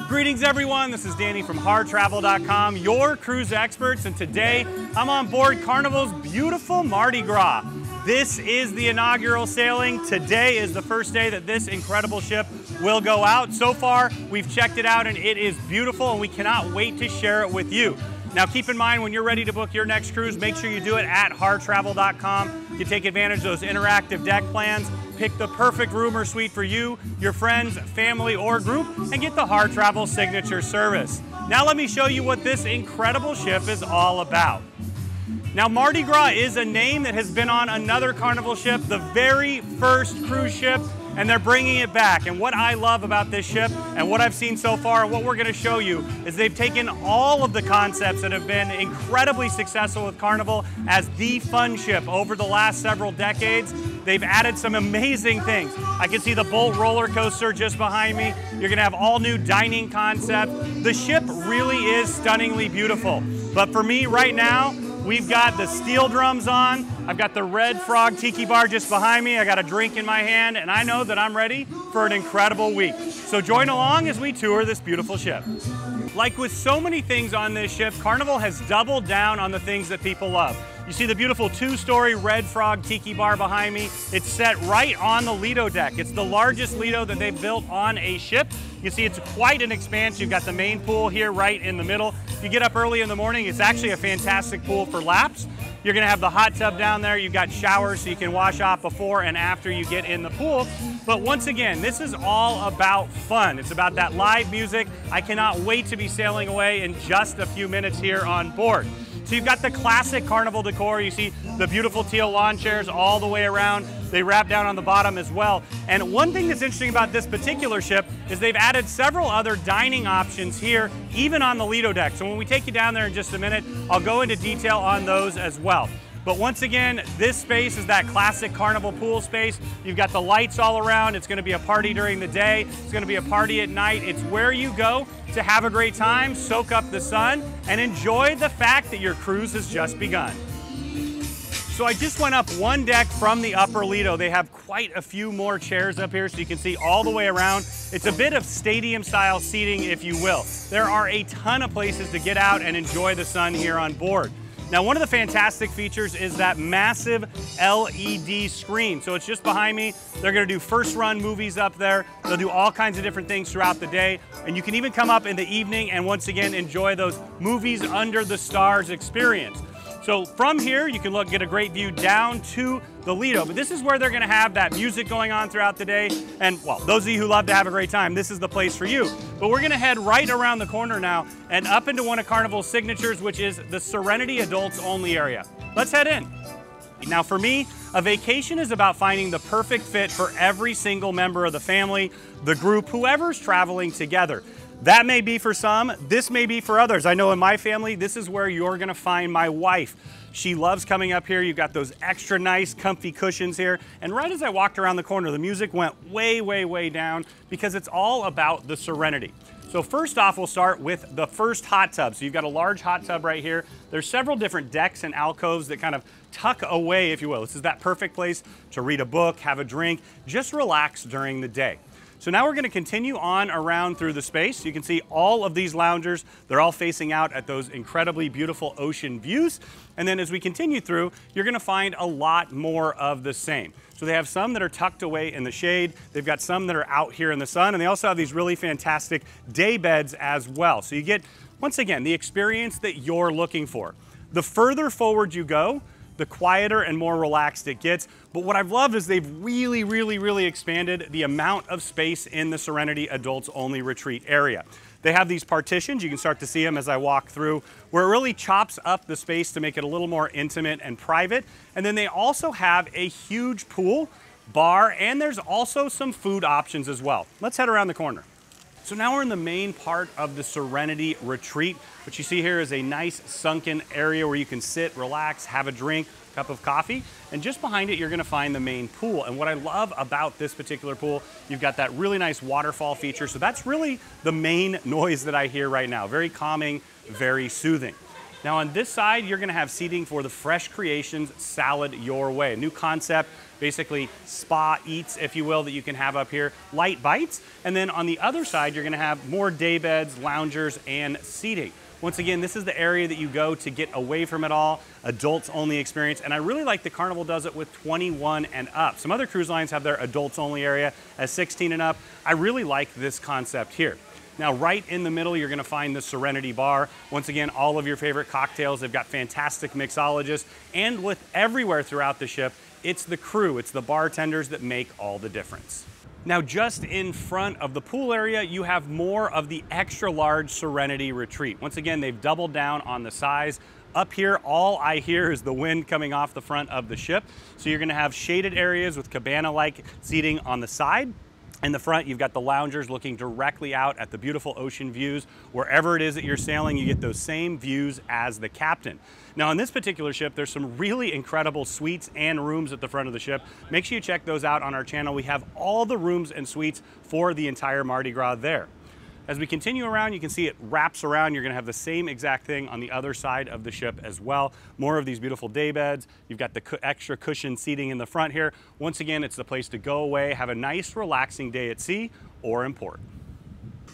Greetings everyone, this is Danny from HarrTravel.com, your cruise experts, and today I'm on board Carnival's beautiful Mardi Gras. This is the inaugural sailing. Today is the first day that this incredible ship will go out. So far, we've checked it out and it is beautiful and we cannot wait to share it with you. Now keep in mind, when you're ready to book your next cruise, make sure you do it at HarrTravel.com. You take advantage of those interactive deck plans, pick the perfect room or suite for you, your friends, family, or group, and get the Harr Travel signature service. Now let me show you what this incredible ship is all about. Now Mardi Gras is a name that has been on another Carnival ship, the very first cruise ship, and they're bringing it back. And what I love about this ship and what I've seen so far and what we're gonna show you is they've taken all of the concepts that have been incredibly successful with Carnival as the fun ship over the last several decades. They've added some amazing things. I can see the Bolt roller coaster just behind me. You're gonna have all new dining concept. The ship really is stunningly beautiful. But for me right now, we've got the steel drums on. I've got the red Frog Tiki bar just behind me. I got a drink in my hand, and I know that I'm ready for an incredible week. So join along as we tour this beautiful ship. Like with so many things on this ship, Carnival has doubled down on the things that people love. You see the beautiful two-story red Frog Tiki bar behind me. It's set right on the Lido Deck. It's the largest Lido that they've built on a ship. You see it's quite an expanse. You've got the main pool here right in the middle. If you get up early in the morning, it's actually a fantastic pool for laps. You're gonna have the hot tub down there. You've got showers so you can wash off before and after you get in the pool. But once again, this is all about fun. It's about that live music. I cannot wait to be sailing away in just a few minutes here on board. So you've got the classic Carnival decor. You see the beautiful teal lawn chairs all the way around. They wrap down on the bottom as well. And one thing that's interesting about this particular ship is they've added several other dining options here, even on the Lido Deck. So when we take you down there in just a minute, I'll go into detail on those as well. But once again, this space is that classic Carnival pool space. You've got the lights all around. It's gonna be a party during the day. It's gonna be a party at night. It's where you go to have a great time, soak up the sun, and enjoy the fact that your cruise has just begun. So I just went up one deck from the upper Lido. They have quite a few more chairs up here so you can see all the way around. It's a bit of stadium style seating, if you will. There are a ton of places to get out and enjoy the sun here on board. Now, one of the fantastic features is that massive LED screen. So it's just behind me. They're gonna do first run movies up there. They'll do all kinds of different things throughout the day. And you can even come up in the evening and once again, enjoy those movies under the stars experience. So from here, you can get a great view down to the Lido, but this is where they're gonna have that music going on throughout the day. And well, those of you who love to have a great time, this is the place for you. But we're gonna head right around the corner now and up into one of Carnival's signatures, which is the Serenity Adults Only area. Let's head in. Now for me, a vacation is about finding the perfect fit for every single member of the family, the group, whoever's traveling together. That may be for some, this may be for others. I know in my family, this is where you're gonna find my wife. She loves coming up here. You've got those extra nice, comfy cushions here. And right as I walked around the corner, the music went way, way, way down because it's all about the Serenity. So first off, we'll start with the first hot tub. So you've got a large hot tub right here. There's several different decks and alcoves that kind of tuck away, if you will. This is that perfect place to read a book, have a drink, just relax during the day. So now we're going to continue on around through the space. You can see all of these loungers. They're all facing out at those incredibly beautiful ocean views. And then as we continue through, you're going to find a lot more of the same. So they have some that are tucked away in the shade. They've got some that are out here in the sun. And they also have these really fantastic day beds as well. So you get, once again, the experience that you're looking for. The further forward you go, the quieter and more relaxed it gets. But what I've loved is they've really expanded the amount of space in the Serenity Adults Only Retreat area. They have these partitions, you can start to see them as I walk through, where it really chops up the space to make it a little more intimate and private. And then they also have a huge pool, bar, and there's also some food options as well. Let's head around the corner. So now we're in the main part of the Serenity Retreat. What you see here is a nice sunken area where you can sit, relax, have a drink, cup of coffee, and just behind it, you're gonna find the main pool. And what I love about this particular pool, you've got that really nice waterfall feature. So that's really the main noise that I hear right now. Very calming, very soothing. Now on this side, you're gonna have seating for the Fresh Creations Salad Your Way. A new concept, basically spa eats, if you will, that you can have up here. Light bites. And then on the other side, you're gonna have more day beds, loungers, and seating. Once again, this is the area that you go to get away from it all, adults only experience. And I really like the Carnival does it with 21 and up. Some other cruise lines have their adults only area as 16 and up. I really like this concept here. Now, right in the middle, you're gonna find the Serenity Bar. Once again, all of your favorite cocktails. They've got fantastic mixologists. And with everywhere throughout the ship, it's the crew, it's the bartenders that make all the difference. Now, just in front of the pool area, you have more of the extra large Serenity Retreat. Once again, they've doubled down on the size. Up here, all I hear is the wind coming off the front of the ship. So you're gonna have shaded areas with cabana-like seating on the side. In the front, you've got the loungers looking directly out at the beautiful ocean views. Wherever it is that you're sailing, you get those same views as the captain. Now, on this particular ship, there's some really incredible suites and rooms at the front of the ship. Make sure you check those out on our channel. We have all the rooms and suites for the entire Mardi Gras there. As we continue around, you can see it wraps around. You're gonna have the same exact thing on the other side of the ship as well. More of these beautiful day beds. You've got the extra cushion seating in the front here. Once again, it's the place to go away, have a nice relaxing day at sea or in port.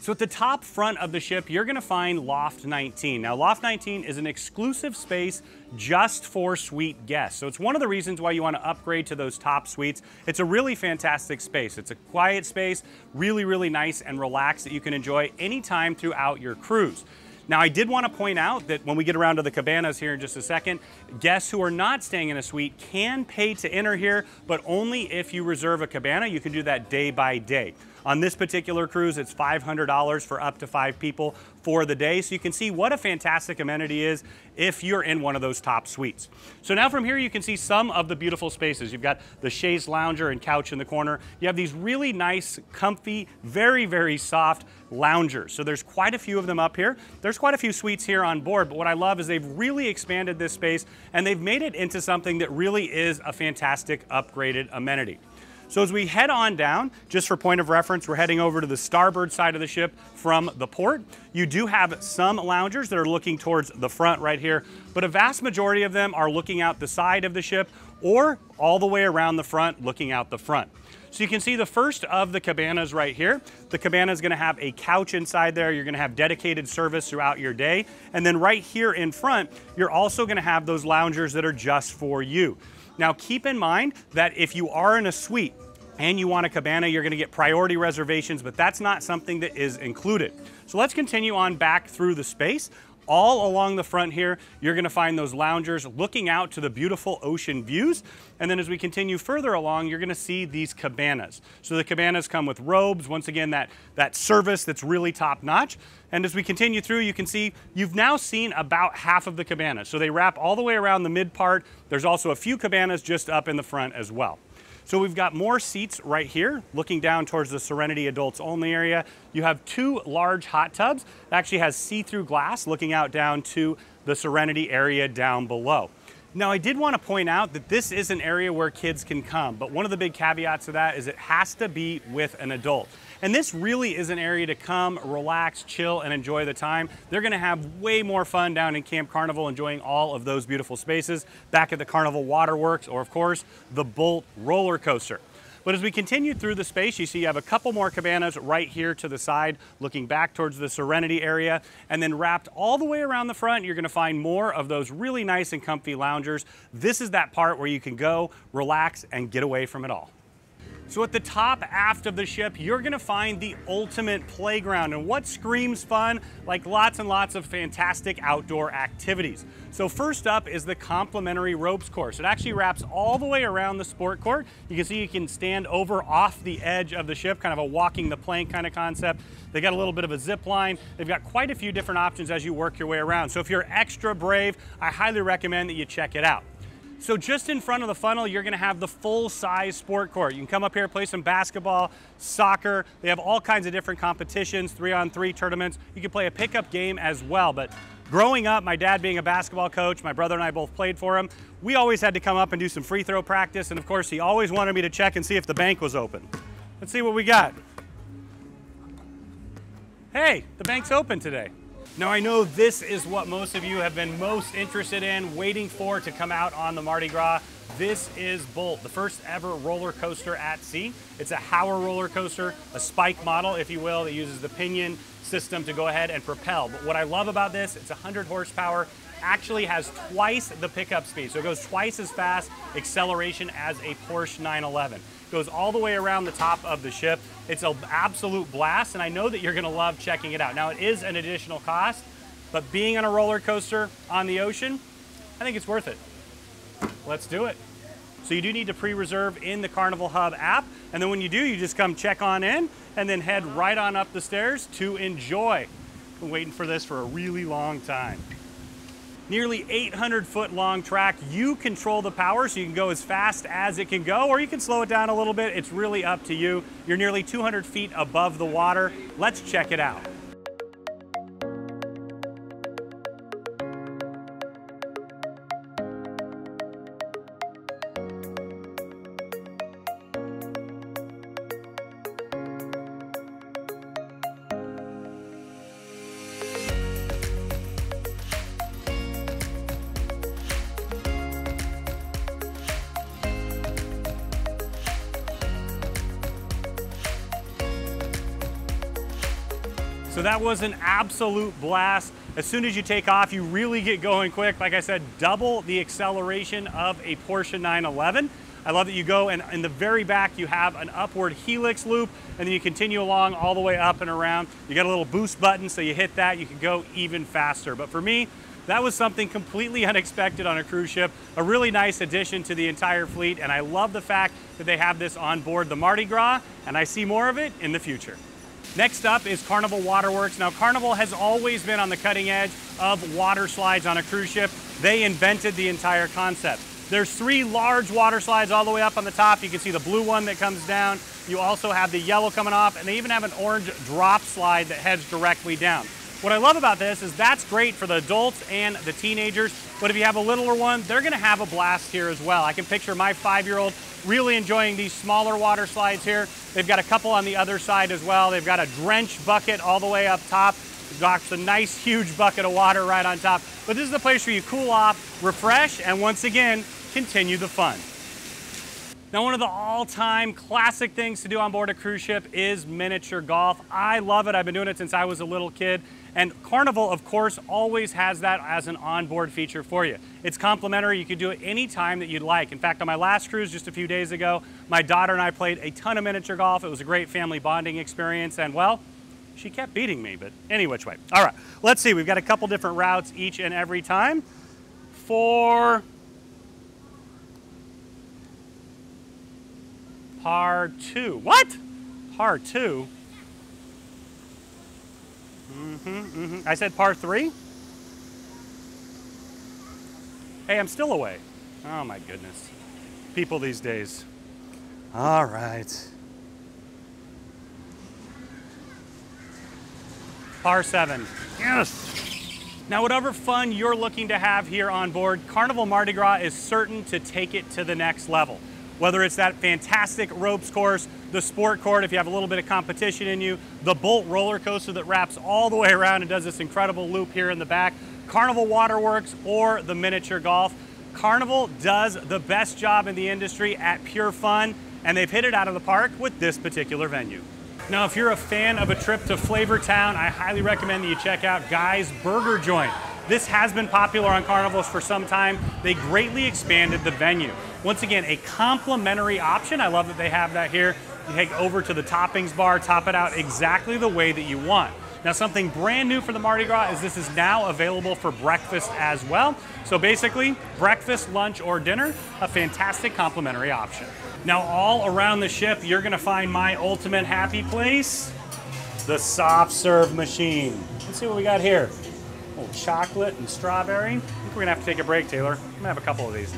So at the top front of the ship, you're gonna find Loft 19. Now, Loft 19 is an exclusive space just for suite guests. So it's one of the reasons why you wanna upgrade to those top suites. It's a really fantastic space. It's a quiet space, really, really nice and relaxed that you can enjoy anytime throughout your cruise. Now, I did want to point out that when we get around to the cabanas here in just a second, guests who are not staying in a suite can pay to enter here, but only if you reserve a cabana. You can do that day by day. On this particular cruise, it's $500 for up to 5 people for the day. So you can see what a fantastic amenity is if you're in one of those top suites. So now from here, you can see some of the beautiful spaces. You've got the chaise lounger and couch in the corner. You have these really nice, comfy, very, very soft loungers. So there's quite a few of them up here. There's quite a few suites here on board, but what I love is they've really expanded this space and they've made it into something that really is a fantastic upgraded amenity. So as we head on down, just for point of reference, we're heading over to the starboard side of the ship from the port. You do have some loungers that are looking towards the front right here, but a vast majority of them are looking out the side of the ship or all the way around the front, looking out the front. So you can see the first of the cabanas right here. The cabana is gonna have a couch inside there. You're gonna have dedicated service throughout your day. And then right here in front, you're also gonna have those loungers that are just for you. Now keep in mind that if you are in a suite and you want a cabana, you're gonna get priority reservations, but that's not something that is included. So let's continue on back through the space. All along the front here, you're gonna find those loungers looking out to the beautiful ocean views. And then as we continue further along, you're gonna see these cabanas. So the cabanas come with robes, once again, that service that's really top notch. And as we continue through, you can see you've now seen about half of the cabanas. So they wrap all the way around the mid part. There's also a few cabanas just up in the front as well. So we've got more seats right here, looking down towards the Serenity Adults Only area. You have 2 large hot tubs. It actually has see-through glass looking out down to the Serenity area down below. Now, I did want to point out that this is an area where kids can come, but one of the big caveats to that is it has to be with an adult. And this really is an area to come, relax, chill, and enjoy the time. They're gonna have way more fun down in Camp Carnival, enjoying all of those beautiful spaces, back at the Carnival Waterworks, or of course, the Bolt roller coaster. But as we continue through the space, you see you have a couple more cabanas right here to the side, looking back towards the Serenity area, and then wrapped all the way around the front, you're gonna find more of those really nice and comfy loungers. This is that part where you can go, relax, and get away from it all. So at the top aft of the ship, you're gonna find the ultimate playground. And what screams fun? Like lots and lots of fantastic outdoor activities. So first up is the complimentary ropes course. It actually wraps all the way around the sport court. You can see you can stand over off the edge of the ship, kind of a walking the plank kind of concept. They got a little bit of a zip line. They've got quite a few different options as you work your way around. So if you're extra brave, I highly recommend that you check it out. So just in front of the funnel, you're gonna have the full-size sport court. You can come up here, play some basketball, soccer. They have all kinds of different competitions, 3-on-3 tournaments. You can play a pickup game as well. But growing up, my dad being a basketball coach, my brother and I both played for him, we always had to come up and do some free throw practice. And of course, he always wanted me to check and see if the bank was open. Let's see what we got. Hey, the bank's open today. Now I know this is what most of you have been most interested in, waiting for to come out on the Mardi Gras. This is Bolt, the first ever roller coaster at sea. It's a Harr roller coaster, a spike model, if you will, that uses the pinion system to go ahead and propel. But what I love about this, it's 100 horsepower, actually has twice the pickup speed. So it goes twice as fast acceleration as a Porsche 911. Goes all the way around the top of the ship. It's an absolute blast, and I know that you're gonna love checking it out. Now, it is an additional cost, but being on a roller coaster on the ocean, I think it's worth it. Let's do it. So you do need to pre-reserve in the Carnival Hub app, and then when you do, you just come check on in and then head right on up the stairs to enjoy. Been waiting for this for a really long time. Nearly 800-foot long track. You control the power, so you can go as fast as it can go, or you can slow it down a little bit. It's really up to you. You're nearly 200 feet above the water. Let's check it out. So that was an absolute blast. As soon as you take off, you really get going quick. Like I said, double the acceleration of a Porsche 911. I love that you go, and in the very back, you have an upward helix loop, and then you continue along all the way up and around. You got a little boost button, so you hit that, you can go even faster. But for me, that was something completely unexpected on a cruise ship, a really nice addition to the entire fleet, and I love the fact that they have this on board the Mardi Gras, and I see more of it in the future. Next up is Carnival Waterworks. Now, Carnival has always been on the cutting edge of water slides on a cruise ship. They invented the entire concept. There's 3 large water slides all the way up on the top. You can see the blue one that comes down. You also have the yellow coming off, and they even have an orange drop slide that heads directly down. What I love about this is that's great for the adults and the teenagers, but if you have a littler one, they're gonna have a blast here as well. I can picture my 5-year-old really enjoying these smaller water slides here. They've got a couple on the other side as well. They've got a drench bucket all the way up top. They've got a nice huge bucket of water right on top. But this is the place where you cool off, refresh, and once again, continue the fun. Now, one of the all-time classic things to do on board a cruise ship is miniature golf. I love it. I've been doing it since I was a little kid. And Carnival, of course, always has that as an onboard feature for you. It's complimentary. You can do it any time that you'd like. In fact, on my last cruise just a few days ago, my daughter and I played a ton of miniature golf. It was a great family bonding experience. And, well, she kept beating me, but any which way. All right, let's see. We've got a couple different routes each and every time. For Par 2. What? Par 2? I said Par 3? Hey, I'm still away. Oh my goodness. People these days. All right. Par 7. Yes! Now, whatever fun you're looking to have here on board, Carnival Mardi Gras is certain to take it to the next level. Whether it's that fantastic ropes course, the sport court if you have a little bit of competition in you, the Bolt roller coaster that wraps all the way around and does this incredible loop here in the back, Carnival Waterworks, or the miniature golf. Carnival does the best job in the industry at pure fun, and they've hit it out of the park with this particular venue. Now, if you're a fan of a trip to Flavor Town, I highly recommend that you check out Guy's Burger Joint. This has been popular on Carnivals for some time. They greatly expanded the venue. Once again, a complimentary option. I love that they have that here. You head over to the toppings bar, top it out exactly the way that you want. Now, something brand new for the Mardi Gras is this is now available for breakfast as well. So basically, breakfast, lunch, or dinner, a fantastic complimentary option. Now, all around the ship, you're gonna find my ultimate happy place, the soft serve machine. Let's see what we got here. A little chocolate and strawberry. I think we're gonna have to take a break, Taylor. I'm gonna have a couple of these.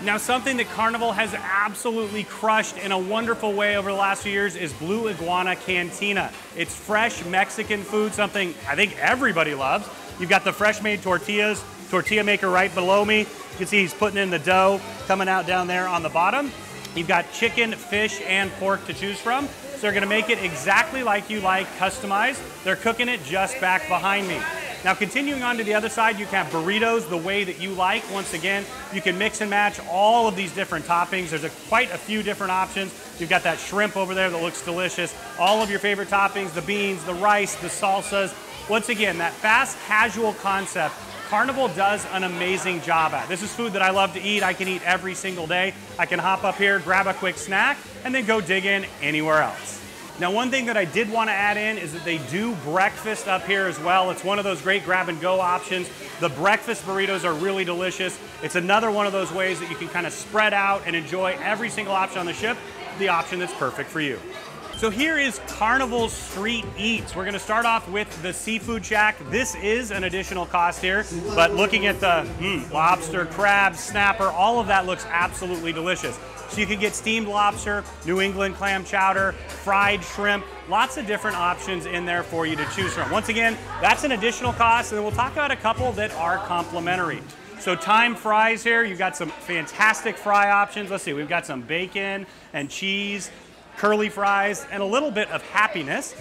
Now, something that Carnival has absolutely crushed in a wonderful way over the last few years is Blue Iguana Cantina. It's fresh Mexican food, something I think everybody loves. You've got the fresh-made tortillas, tortilla maker right below me. You can see he's putting in the dough coming out down there on the bottom. You've got chicken, fish, and pork to choose from. So they're gonna make it exactly like you like, customized. They're cooking it just back behind me. Now continuing on to the other side, you can have burritos the way that you like. Once again, you can mix and match all of these different toppings. There's quite a few different options. You've got that shrimp over there that looks delicious. All of your favorite toppings, the beans, the rice, the salsas. Once again, that fast casual concept, Carnival does an amazing job at. This is food that I love to eat. I can eat every single day. I can hop up here, grab a quick snack, and then go dig in anywhere else. Now, one thing that I did want to add in is that they do breakfast up here as well. It's one of those great grab and go options. The breakfast burritos are really delicious. It's another one of those ways that you can kind of spread out and enjoy every single option on the ship, the option that's perfect for you. So here is Carnival Street Eats. We're gonna start off with the Seafood Shack. This is an additional cost here, but looking at the lobster, crab, snapper, all of that looks absolutely delicious. So you can get steamed lobster, New England clam chowder, fried shrimp, lots of different options in there for you to choose from. Once again, that's an additional cost, and then we'll talk about a couple that are complimentary. So thyme fries here, you've got some fantastic fry options. Let's see, we've got some bacon and cheese, curly fries, and a little bit of happiness.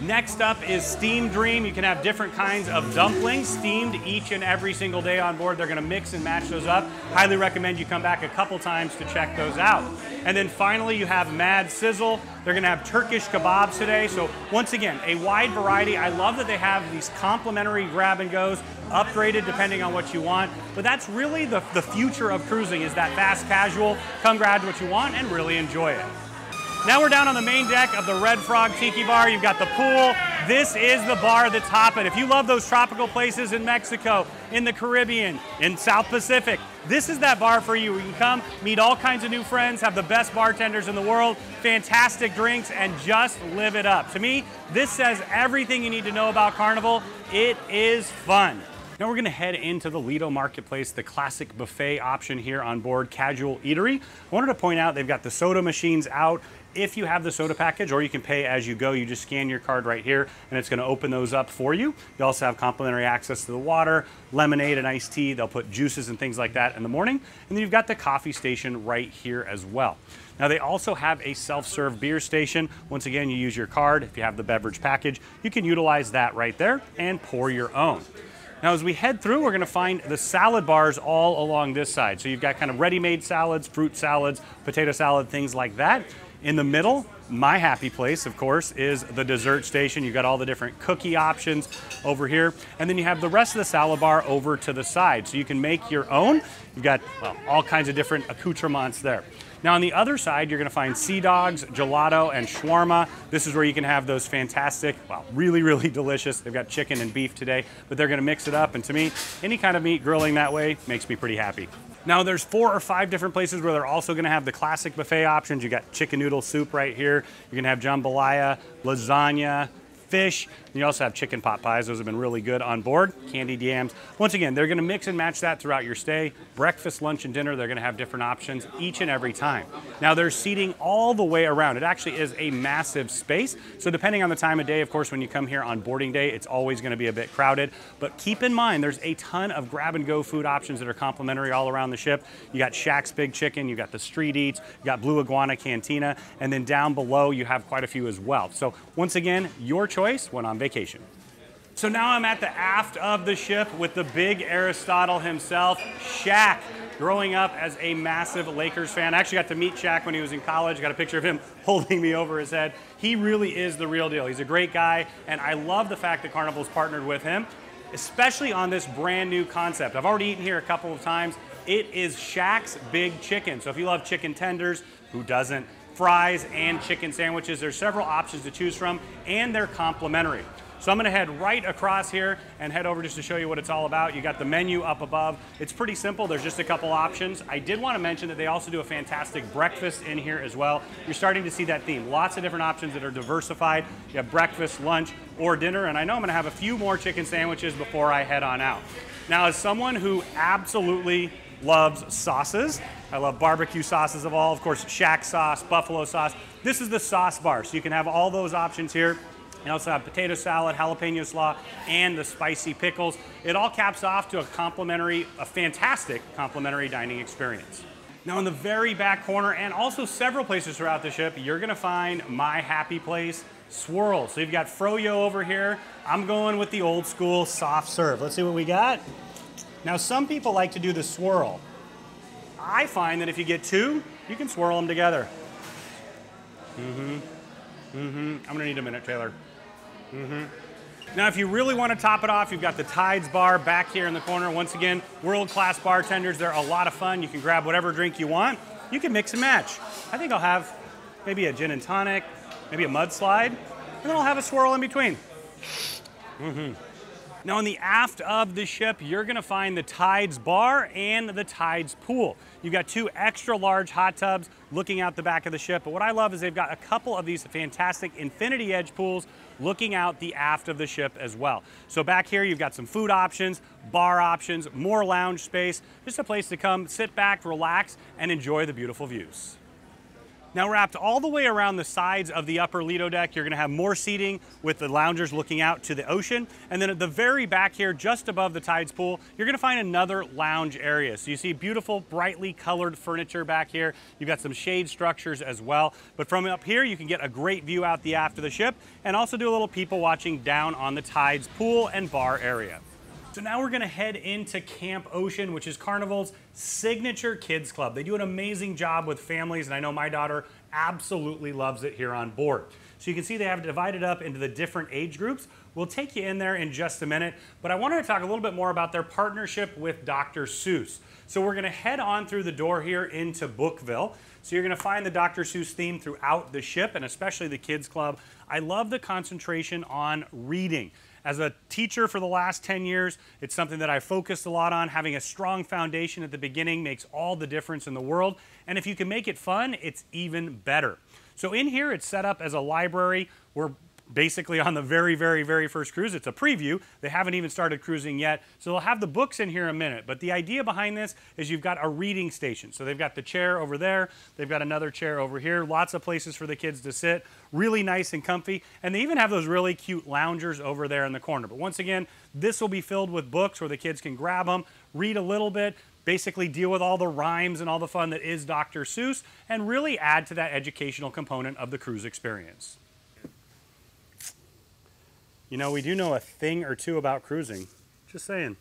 Next up is Steam Dream. You can have different kinds of dumplings steamed each and every single day on board. They're gonna mix and match those up. Highly recommend you come back a couple times to check those out. And then finally you have Mad Sizzle. They're gonna have Turkish kebabs today. So once again, a wide variety. I love that they have these complimentary grab and goes, upgraded depending on what you want. But that's really the future of cruising, is that fast casual. Come grab what you want and really enjoy it. Now we're down on the main deck of the Red Frog Tiki Bar. You've got the pool. This is the bar that's hopping. If you love those tropical places in Mexico, in the Caribbean, in South Pacific, this is that bar for you. You can come, meet all kinds of new friends, have the best bartenders in the world, fantastic drinks, and just live it up. To me, this says everything you need to know about Carnival. It is fun. Now we're gonna head into the Lido Marketplace, the classic buffet option here on board Casual Eatery. I wanted to point out they've got the soda machines out. If you have the soda package, or you can pay as you go, you just scan your card right here and it's gonna open those up for you. You also have complimentary access to the water, lemonade and iced tea. They'll put juices and things like that in the morning. And then you've got the coffee station right here as well. Now they also have a self-serve beer station. Once again, you use your card. If you have the beverage package, you can utilize that right there and pour your own. Now as we head through, we're gonna find the salad bars all along this side. So you've got kind of ready-made salads, fruit salads, potato salad, things like that. In the middle, my happy place, of course, is the dessert station. You've got all the different cookie options over here. And then you have the rest of the salad bar over to the side. So you can make your own. You've got all kinds of different accoutrements there. Now on the other side, you're gonna find sea dogs, gelato, and shawarma. This is where you can have those fantastic, really, really delicious. They've got chicken and beef today, but they're gonna mix it up. And to me, any kind of meat grilling that way makes me pretty happy. Now there's 4 or 5 different places where they're also gonna have the classic buffet options. You got chicken noodle soup right here. You're gonna have jambalaya, lasagna, fish. And you also have chicken pot pies. Those have been really good on board. Candied yams. Once again, they're gonna mix and match that throughout your stay. Breakfast, lunch, and dinner, they're gonna have different options each and every time. Now there's seating all the way around. It actually is a massive space. So depending on the time of day, of course, when you come here on boarding day, it's always gonna be a bit crowded. But keep in mind, there's a ton of grab and go food options that are complimentary all around the ship. You got Shaqs Big Chicken, you got the Street Eats, you got Blue Iguana Cantina, and then down below you have quite a few as well. So once again, your choice when on vacation. So now I'm at the aft of the ship with the big Aristotle himself, Shaq. Growing up as a massive Lakers fan. I actually got to meet Shaq when he was in college. Got a picture of him holding me over his head. He really is the real deal. He's a great guy, and I love the fact that Carnival's partnered with him, especially on this brand new concept. I've already eaten here a couple of times. It is Shaqs Big Chicken. So if you love chicken tenders, who doesn't? Fries and chicken sandwiches. There's several options to choose from, and they're complimentary. So I'm gonna head right across here and head over just to show you what it's all about. You got the menu up above. It's pretty simple. There's just a couple options. I did want to mention that they also do a fantastic breakfast in here as well. You're starting to see that theme. Lots of different options that are diversified. You have breakfast, lunch, or dinner. And I know I'm gonna have a few more chicken sandwiches before I head on out. Now, as someone who absolutely loves sauces, I love barbecue sauces of all, of course, Shaq sauce, buffalo sauce. This is the sauce bar, so you can have all those options here. You also have potato salad, jalapeno slaw, and the spicy pickles. It all caps off to a fantastic complimentary dining experience. Now in the very back corner, and also several places throughout the ship, you're gonna find my happy place, Swirl. So you've got froyo over here. I'm going with the old school soft serve. Let's see what we got. Now some people like to do the swirl. I find that if you get two, you can swirl them together. I'm gonna need a minute, Taylor. Now, if you really want to top it off, you've got the Tides Bar back here in the corner. Once again, world-class bartenders. They're a lot of fun. You can grab whatever drink you want. You can mix and match. I think I'll have maybe a gin and tonic, maybe a mudslide, and then I'll have a swirl in between. Now, in the aft of the ship, you're going to find the Tides Bar and the Tides Pool. You've got two extra large hot tubs looking out the back of the ship, but what I love is they've got a couple of these fantastic infinity edge pools looking out the aft of the ship as well. So back here, you've got some food options, bar options, more lounge space, just a place to come, sit back, relax, and enjoy the beautiful views. Now wrapped all the way around the sides of the upper Lido deck, you're gonna have more seating with the loungers looking out to the ocean. And then at the very back here, just above the Tides pool, you're gonna find another lounge area. So you see beautiful, brightly colored furniture back here. You've got some shade structures as well. But from up here, you can get a great view out the aft of the ship and also do a little people watching down on the Tides pool and bar area. So now we're gonna head into Camp Ocean, which is Carnival's signature kids club. They do an amazing job with families, and I know my daughter absolutely loves it here on board. So you can see they have it divided up into the different age groups. We'll take you in there in just a minute, but I wanted to talk a little bit more about their partnership with Dr. Seuss. So we're gonna head on through the door here into Bookville. So you're gonna find the Dr. Seuss theme throughout the ship, and especially the kids club. I love the concentration on reading. As a teacher for the last 10 years, it's something that I focused a lot on. Having a strong foundation at the beginning makes all the difference in the world. And if you can make it fun, it's even better. So in here, it's set up as a library. We're basically on the very first cruise. It's a preview. They haven't even started cruising yet. So they'll have the books in here in a minute. But the idea behind this is you've got a reading station. So they've got the chair over there. They've got another chair over here. Lots of places for the kids to sit. Really nice and comfy. And they even have those really cute loungers over there in the corner. But once again, this will be filled with books where the kids can grab them, read a little bit, basically deal with all the rhymes and all the fun that is Dr. Seuss, and really add to that educational component of the cruise experience. You know, we do know a thing or two about cruising. Just saying.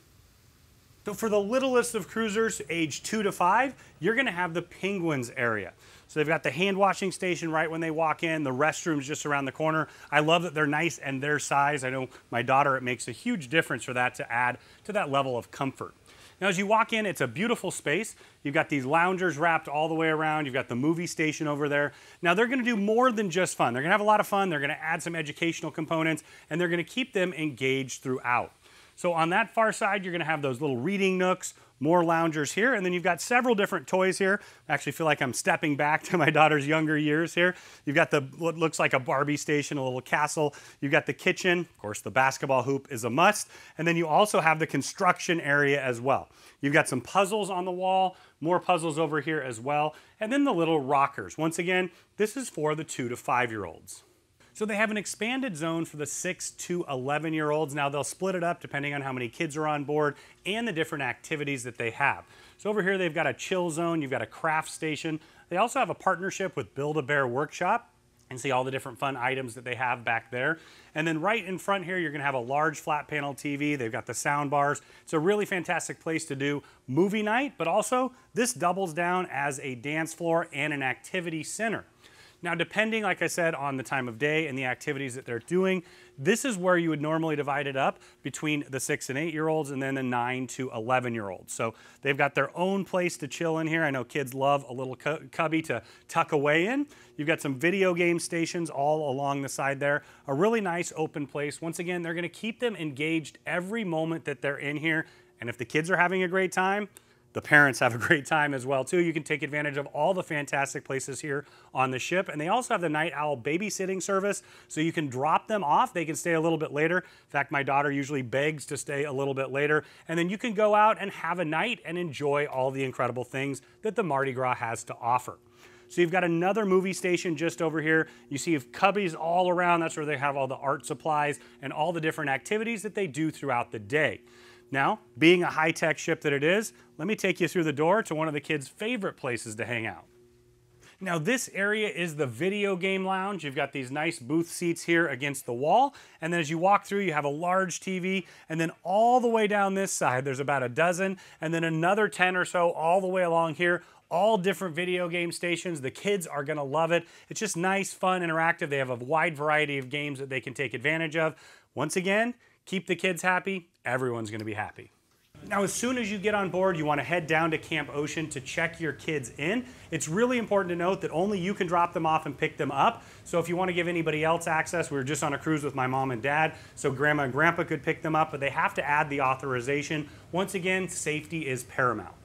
So for the littlest of cruisers, age 2 to 5, you're gonna have the Penguins area. So they've got the hand washing station right when they walk in, the restrooms just around the corner. I love that they're nice and their size. I know my daughter, it makes a huge difference for that to add to that level of comfort. Now, as you walk in, it's a beautiful space. You've got these loungers wrapped all the way around. You've got the movie station over there. Now, they're going to do more than just fun. They're going to have a lot of fun. They're going to add some educational components, and they're going to keep them engaged throughout. So on that far side, you're going to have those little reading nooks, more loungers here, and then you've got several different toys here. I actually feel like I'm stepping back to my daughter's younger years here. You've got what looks like a Barbie station, a little castle. You've got the kitchen. Of course, the basketball hoop is a must. And then you also have the construction area as well. You've got some puzzles on the wall, more puzzles over here as well, and then the little rockers. Once again, this is for the 2 to 5-year-olds. So they have an expanded zone for the 6 to 11-year-olds. Now they'll split it up depending on how many kids are on board and the different activities that they have. So over here they've got a chill zone, you've got a craft station. They also have a partnership with Build-A-Bear Workshop, and see all the different fun items that they have back there. And then right in front here, you're gonna have a large flat panel TV. They've got the sound bars. It's a really fantastic place to do movie night, but also this doubles down as a dance floor and an activity center. Now, depending, like I said, on the time of day and the activities that they're doing, this is where you would normally divide it up between the 6 and 8-year-olds and then the 9 to 11-year-olds. So they've got their own place to chill in here. I know kids love a little cubby to tuck away in. You've got some video game stations all along the side there. A really nice open place. Once again, they're gonna keep them engaged every moment that they're in here. And if the kids are having a great time, the parents have a great time as well too. You can take advantage of all the fantastic places here on the ship. And they also have the night owl babysitting service, so you can drop them off. They can stay a little bit later. In fact, my daughter usually begs to stay a little bit later. And then you can go out and have a night and enjoy all the incredible things that the Mardi Gras has to offer. So you've got another movie station just over here. You see cubbies all around. That's where they have all the art supplies and all the different activities that they do throughout the day. Now, being a high-tech ship that it is, let me take you through the door to one of the kids' favorite places to hang out. Now this area is the video game lounge. You've got these nice booth seats here against the wall. And then as you walk through, you have a large TV. And then all the way down this side, there's about a dozen. And then another 10 or so all the way along here. All different video game stations. The kids are gonna love it. It's just nice, fun, interactive. They have a wide variety of games that they can take advantage of. Once again, keep the kids happy. Everyone's gonna be happy. Now, as soon as you get on board, you want to head down to Camp Ocean to check your kids in. It's really important to note that only you can drop them off and pick them up. So if you want to give anybody else access, we were just on a cruise with my mom and dad, so grandma and grandpa could pick them up, but they have to add the authorization. Once again, safety is paramount.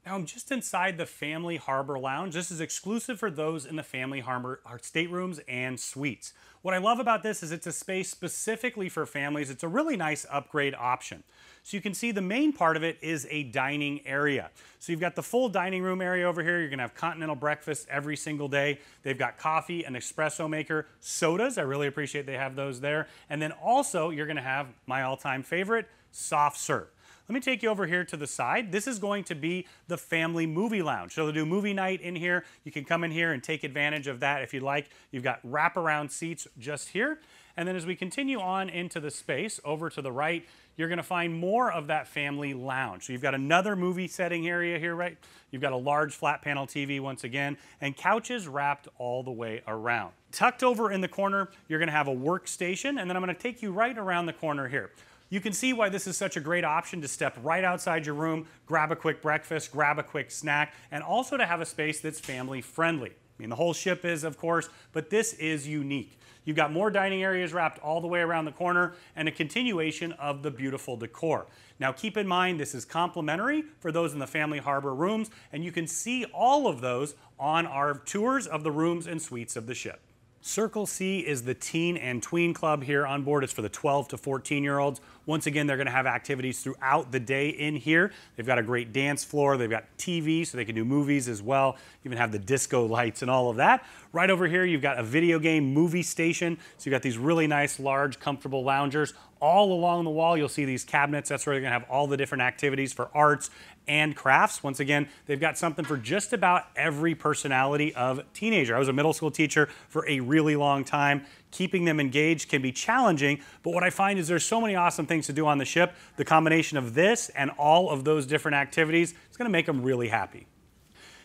Now I'm just inside the Family Harbor Lounge. This is exclusive for those in the Family Harbor staterooms and suites. What I love about this is it's a space specifically for families. It's a really nice upgrade option. So you can see the main part of it is a dining area. So you've got the full dining room area over here. You're gonna have continental breakfast every single day. They've got coffee, an espresso maker, sodas. I really appreciate they have those there. And then also you're gonna have my all-time favorite, soft serve. Let me take you over here to the side. This is going to be the family movie lounge. So they'll do movie night in here. You can come in here and take advantage of that if you'd like. You've got wraparound seats just here. And then as we continue on into the space over to the right, you're gonna find more of that family lounge. So you've got another movie setting area here, right? You've got a large flat panel TV once again, and couches wrapped all the way around. Tucked over in the corner, you're gonna have a workstation, and then I'm gonna take you right around the corner here. You can see why this is such a great option to step right outside your room, grab a quick breakfast, grab a quick snack, and also to have a space that's family friendly. I mean, the whole ship is, of course, but this is unique. You've got more dining areas wrapped all the way around the corner and a continuation of the beautiful decor. Now keep in mind, this is complimentary for those in the Family Harbor rooms, and you can see all of those on our tours of the rooms and suites of the ship. Circle C is the teen and tween club here on board. It's for the 12 to 14-year-olds. Once again, they're going to have activities throughout the day in here. They've got a great dance floor. They've got TV, so they can do movies as well. Even have the disco lights and all of that. Right over here, you've got a video game movie station. So you've got these really nice, large, comfortable loungers. All along the wall, you'll see these cabinets. That's where they're going to have all the different activities for arts and crafts. Once again, they've got something for just about every personality of teenager. I was a middle school teacher for a really long time. Keeping them engaged can be challenging, but what I find is there's so many awesome things to do on the ship. The combination of this and all of those different activities is going to make them really happy.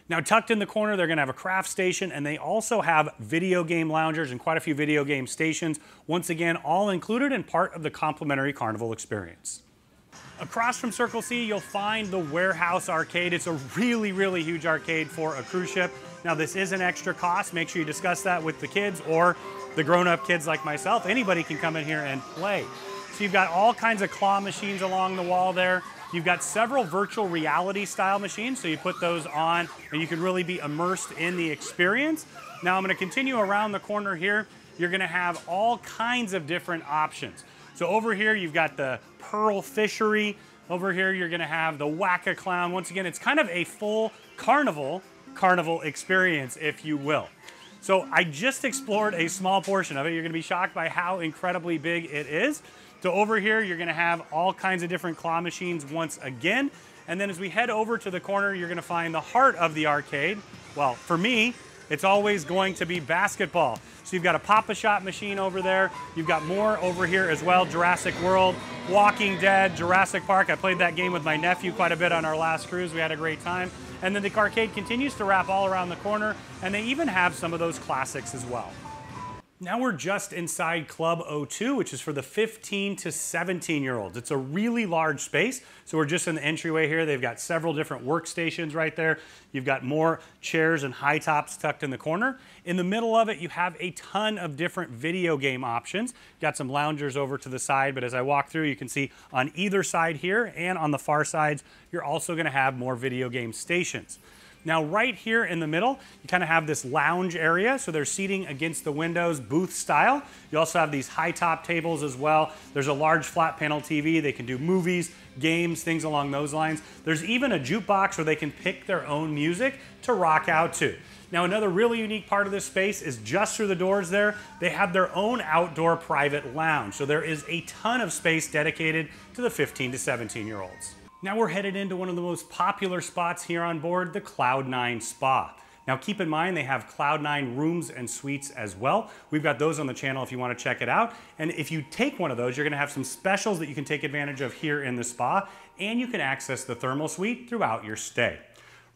Now, tucked in the corner, they're going to have a craft station, and they also have video game loungers and quite a few video game stations. Once again, all included and part of the complimentary Carnival experience. Across from Circle C, you'll find the Warehouse Arcade. It's a really, really huge arcade for a cruise ship. Now, this is an extra cost. Make sure you discuss that with the kids or the grown-up kids like myself. Anybody can come in here and play. So you've got all kinds of claw machines along the wall there. You've got several virtual reality style machines, so you put those on and you can really be immersed in the experience. Now I'm going to continue around the corner here. You're going to have all kinds of different options. So over here you've got the Pearl Fishery. Over here you're going to have the Whack-A-Clown. Once again, it's kind of a full carnival experience, if you will. So I just explored a small portion of it. You're going to be shocked by how incredibly big it is. So over here, you're going to have all kinds of different claw machines once again. And then as we head over to the corner, you're going to find the heart of the arcade. Well, for me, it's always going to be basketball. So you've got a Pop-A-Shot machine over there. You've got more over here as well. Jurassic World, Walking Dead, Jurassic Park. I played that game with my nephew quite a bit on our last cruise. We had a great time. And then the arcade continues to wrap all around the corner, and they even have some of those classics as well. Now we're just inside Club 02, which is for the 15 to 17-year-olds. It's a really large space, so we're just in the entryway here. They've got several different workstations right there. You've got more chairs and high tops tucked in the corner. In the middle of it, you have a ton of different video game options. Got some loungers over to the side, but as I walk through, you can see on either side here and on the far sides, you're also going to have more video game stations. Now right here in the middle, you kind of have this lounge area, so there's seating against the windows, booth style. You also have these high top tables as well. There's a large flat panel TV. They can do movies, games, things along those lines. There's even a jukebox where they can pick their own music to rock out to. Now another really unique part of this space is just through the doors there, they have their own outdoor private lounge. So there is a ton of space dedicated to the 15 to 17-year-olds. Now we're headed into one of the most popular spots here on board, the Cloud9 Spa. Now keep in mind they have Cloud9 rooms and suites as well. We've got those on the channel if you want to check it out. And if you take one of those, you're going to have some specials that you can take advantage of here in the spa, and you can access the thermal suite throughout your stay.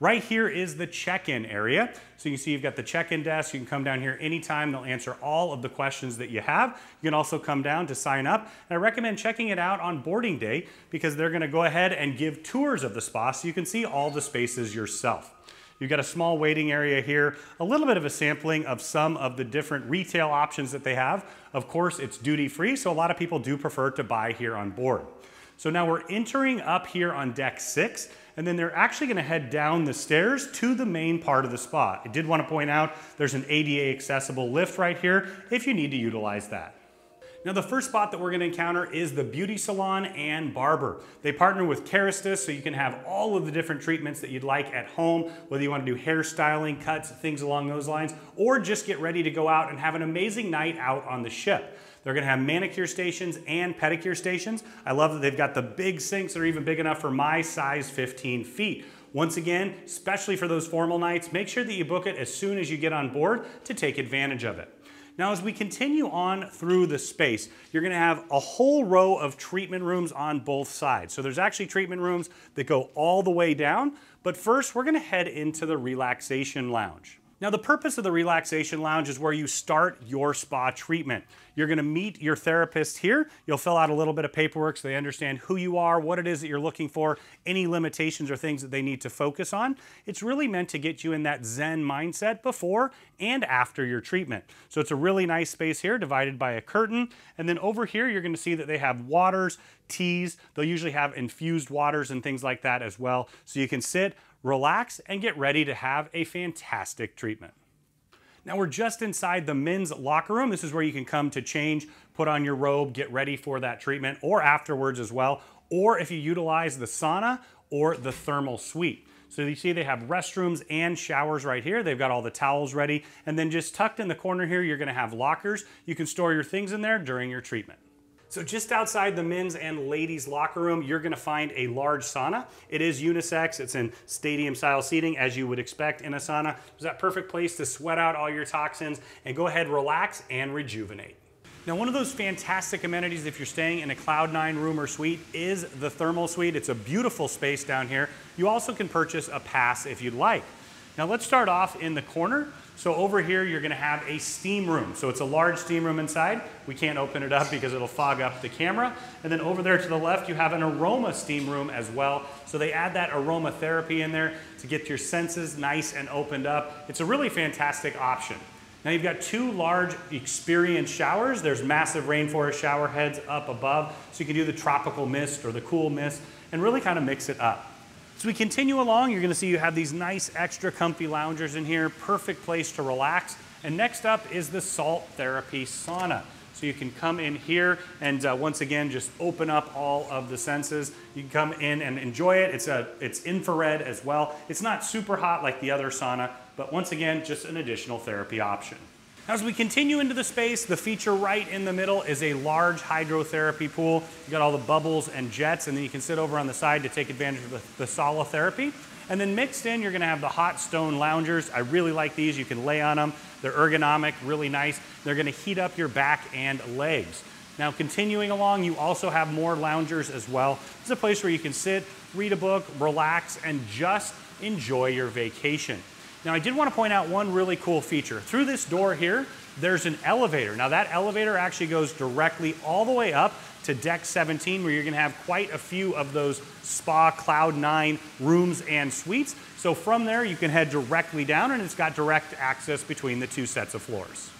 Right here is the check-in area. So you can see you've got the check-in desk. You can come down here anytime. They'll answer all of the questions that you have. You can also come down to sign up. And I recommend checking it out on boarding day because they're going to go ahead and give tours of the spa so you can see all the spaces yourself. You've got a small waiting area here, a little bit of a sampling of some of the different retail options that they have. Of course, it's duty-free, so a lot of people do prefer to buy here on board. So now we're entering up here on deck 6, and then they're actually going to head down the stairs to the main part of the spa. I did want to point out there's an ADA accessible lift right here if you need to utilize that. Now the first spot that we're going to encounter is the Beauty Salon and Barber. They partner with Keristas so you can have all of the different treatments that you'd like at home, whether you want to do hairstyling, cuts, things along those lines, or just get ready to go out and have an amazing night out on the ship. They're going to have manicure stations and pedicure stations. I love that they've got the big sinks that are even big enough for my size 15 feet. Once again, especially for those formal nights, make sure that you book it as soon as you get on board to take advantage of it. Now, as we continue on through the space, you're going to have a whole row of treatment rooms on both sides. So there's actually treatment rooms that go all the way down, but first we're going to head into the relaxation lounge. Now, the purpose of the relaxation lounge is where you start your spa treatment. You're going to meet your therapist here. You'll fill out a little bit of paperwork so they understand who you are, what it is that you're looking for, any limitations or things that they need to focus on. It's really meant to get you in that Zen mindset before and after your treatment. So it's a really nice space here divided by a curtain. And then over here, you're going to see that they have waters, teas. They'll usually have infused waters and things like that as well. So you can sit, relax, and get ready to have a fantastic treatment. Now we're just inside the men's locker room. This is where you can come to change, put on your robe, get ready for that treatment, or afterwards as well, or if you utilize the sauna or the thermal suite. So you see they have restrooms and showers right here. They've got all the towels ready, and then just tucked in the corner here, you're gonna have lockers. You can store your things in there during your treatment. So just outside the men's and ladies' locker room, you're gonna find a large sauna. It is unisex, it's in stadium style seating as you would expect in a sauna. It's that perfect place to sweat out all your toxins and go ahead, relax and rejuvenate. Now one of those fantastic amenities if you're staying in a Cloud9 room or suite is the thermal suite. It's a beautiful space down here. You also can purchase a pass if you'd like. Now let's start off in the corner. So over here, you're gonna have a steam room. So it's a large steam room inside. We can't open it up because it'll fog up the camera. And then over there to the left, you have an aroma steam room as well. So they add that aromatherapy in there to get your senses nice and opened up. It's a really fantastic option. Now you've got two large experience showers. There's massive rainforest shower heads up above. So you can do the tropical mist or the cool mist and really kind of mix it up. As we continue along, you're gonna see you have these nice extra comfy loungers in here, perfect place to relax. And next up is the salt therapy sauna. So you can come in here and once again, just open up all of the senses. You can come in and enjoy it. It's infrared as well. It's not super hot like the other sauna, but once again, just an additional therapy option. As we continue into the space, the feature right in the middle is a large hydrotherapy pool. You've got all the bubbles and jets, and then you can sit over on the side to take advantage of the solitherapy. And then mixed in, you're gonna have the hot stone loungers. I really like these. You can lay on them. They're ergonomic, really nice. They're gonna heat up your back and legs. Now, continuing along, you also have more loungers as well. It's a place where you can sit, read a book, relax, and just enjoy your vacation. Now, I did want to point out one really cool feature. Through this door here, there's an elevator. Now, that elevator actually goes directly all the way up to deck 17, where you're going to have quite a few of those spa Cloud9 rooms and suites. So from there, you can head directly down, and it's got direct access between the two sets of floors.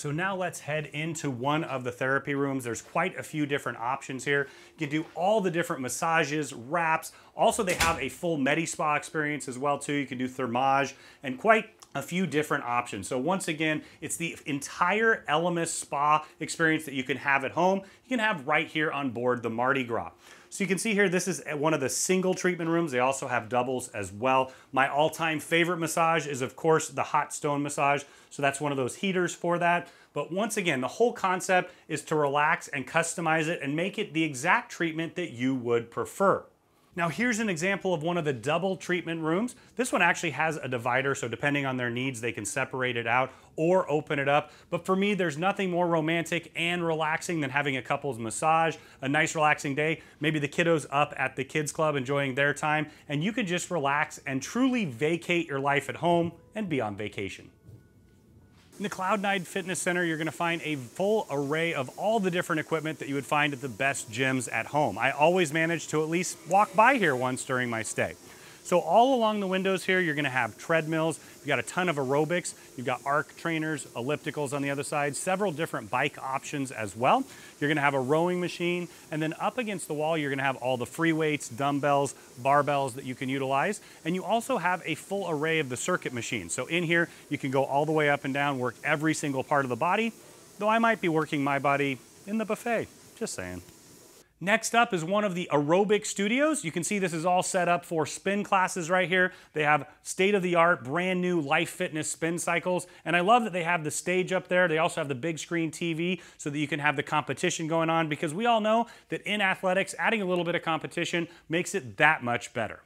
So now let's head into one of the therapy rooms. There's quite a few different options here. You can do all the different massages, wraps. Also, they have a full Medi-Spa experience as well too. You can do thermage and quite a few different options. So once again, it's the entire Elemis spa experience that you can have at home. You can have right here on board the Mardi Gras. So you can see here, this is one of the single treatment rooms. They also have doubles as well. My all-time favorite massage is, of course, the hot stone massage. So that's one of those heaters for that. But once again, the whole concept is to relax and customize it and make it the exact treatment that you would prefer. Now here's an example of one of the double treatment rooms. This one actually has a divider, so depending on their needs, they can separate it out or open it up. But for me, there's nothing more romantic and relaxing than having a couple's massage, a nice relaxing day, maybe the kiddos up at the kids club enjoying their time, and you can just relax and truly vacate your life at home and be on vacation. In the Cloud9 Fitness Center, you're gonna find a full array of all the different equipment that you would find at the best gyms at home. I always manage to at least walk by here once during my stay. So all along the windows here, you're gonna have treadmills. You've got a ton of aerobics. You've got arc trainers, ellipticals on the other side, several different bike options as well. You're gonna have a rowing machine, and then up against the wall, you're gonna have all the free weights, dumbbells, barbells that you can utilize. And you also have a full array of the circuit machines. So in here, you can go all the way up and down, work every single part of the body, though I might be working my body in the buffet, just saying. Next up is one of the aerobic studios. You can see this is all set up for spin classes right here. They have state-of-the-art, brand new Life Fitness spin cycles. And I love that they have the stage up there. They also have the big screen TV so that you can have the competition going on, because we all know that in athletics, adding a little bit of competition makes it that much better.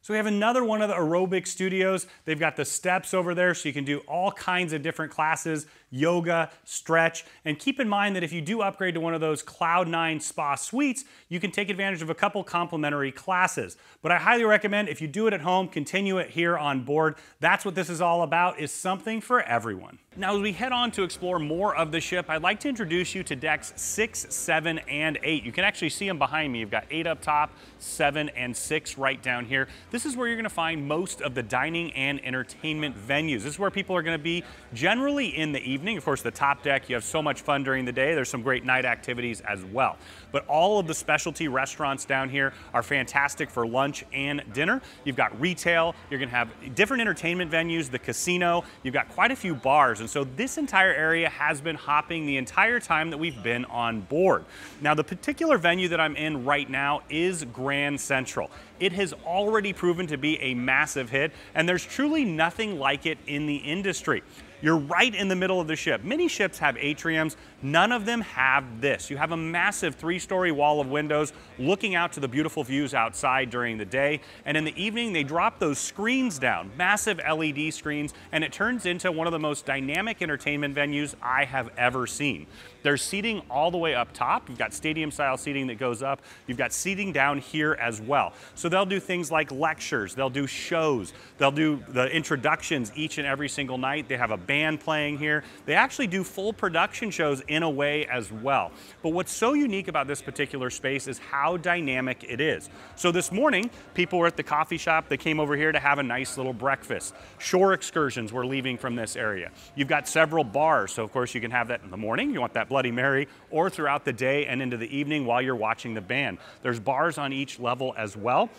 So we have another one of the aerobic studios. They've got the steps over there so you can do all kinds of different classes, yoga, stretch, and keep in mind that if you do upgrade to one of those Cloud9 spa suites, you can take advantage of a couple complimentary classes. But I highly recommend if you do it at home, continue it here on board. That's what this is all about, is something for everyone. Now as we head on to explore more of the ship, I'd like to introduce you to decks 6, 7, and 8. You can actually see them behind me. You've got 8 up top, 7 and 6 right down here. This is where you're gonna find most of the dining and entertainment venues. This is where people are gonna be generally in the evening. Of course, the top deck, you have so much fun during the day. There's some great night activities as well. But all of the specialty restaurants down here are fantastic for lunch and dinner. You've got retail, you're gonna have different entertainment venues, the casino, you've got quite a few bars. And so this entire area has been hopping the entire time that we've been on board. Now, the particular venue that I'm in right now is Grand Central. It has already proven to be a massive hit, and there's truly nothing like it in the industry. You're right in the middle of the ship. Many ships have atriums, none of them have this. You have a massive 3-story wall of windows looking out to the beautiful views outside during the day, and in the evening they drop those screens down, massive LED screens, and it turns into one of the most dynamic entertainment venues I have ever seen. There's seating all the way up top. You've got stadium style seating that goes up. You've got seating down here as well. So they'll do things like lectures, they'll do shows, they'll do the introductions each and every single night. They have a band playing here. They actually do full production shows in a way as well. But what's so unique about this particular space is how dynamic it is. So this morning, people were at the coffee shop. They came over here to have a nice little breakfast. Shore excursions were leaving from this area. You've got several bars. So of course you can have that in the morning. You want that Bloody Mary, or throughout the day and into the evening while you're watching the band. There's bars on each level as well.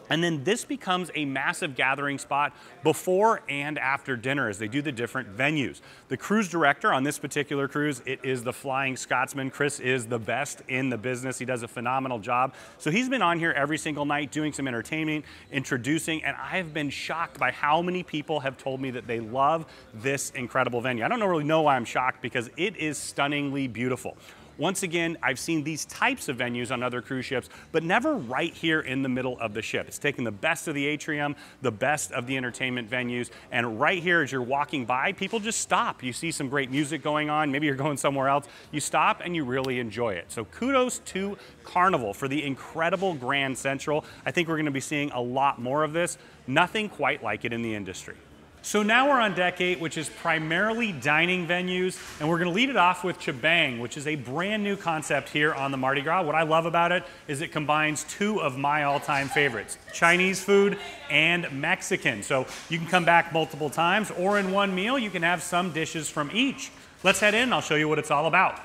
And then this becomes a massive gathering spot before and after dinner as they do the different venues. The cruise director on this particular cruise, it is the Flying Scotsman. Chris is the best in the business. He does a phenomenal job. So he's been on here every single night doing some entertainment, introducing, and I've been shocked by how many people have told me that they love this incredible venue. I don't really know why I'm shocked, because it is stunningly beautiful. Once again, I've seen these types of venues on other cruise ships, but never right here in the middle of the ship. It's taken the best of the atrium, the best of the entertainment venues, and right here as you're walking by, people just stop. You see some great music going on, maybe you're going somewhere else, you stop and you really enjoy it. So kudos to Carnival for the incredible Grand Central. I think we're gonna be seeing a lot more of this. Nothing quite like it in the industry. So now we're on deck 8, which is primarily dining venues, and we're gonna lead it off with Chabang, which is a brand new concept here on the Mardi Gras. What I love about it is it combines 2 of my all-time favorites, Chinese food and Mexican. So you can come back multiple times, or in one meal, you can have some dishes from each. Let's head in and I'll show you what it's all about.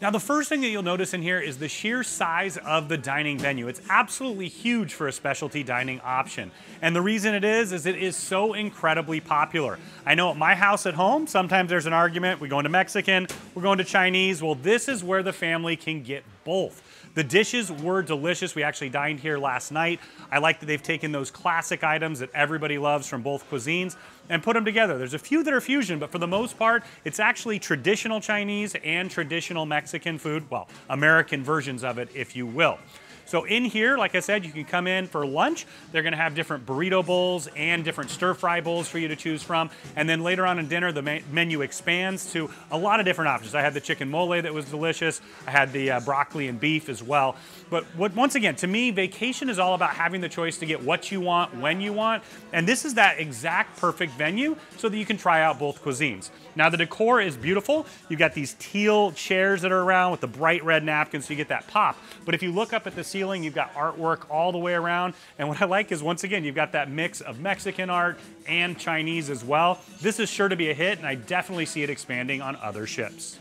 Now, the first thing that you'll notice in here is the sheer size of the dining venue. It's absolutely huge for a specialty dining option. And the reason it is it is so incredibly popular. I know at my house at home, sometimes there's an argument. We're going to Mexican, we're going to Chinese. Well, this is where the family can get both. The dishes were delicious. We actually dined here last night. I like that they've taken those classic items that everybody loves from both cuisines and put them together. There's a few that are fusion, but for the most part, it's actually traditional Chinese and traditional Mexican food. Well, American versions of it, if you will. So in here, like I said, you can come in for lunch. They're gonna have different burrito bowls and different stir-fry bowls for you to choose from. And then later on in dinner, the menu expands to a lot of different options. I had the chicken mole that was delicious. I had the broccoli and beef as well. But once again, to me, vacation is all about having the choice to get what you want, when you want. And this is that exact perfect venue so that you can try out both cuisines. Now the decor is beautiful. You've got these teal chairs that are around with the bright red napkins so you get that pop. But if you look up at the ceiling, you've got artwork all the way around. And what I like is, once again, you've got that mix of Mexican art and Chinese as well. This is sure to be a hit, and I definitely see it expanding on other ships.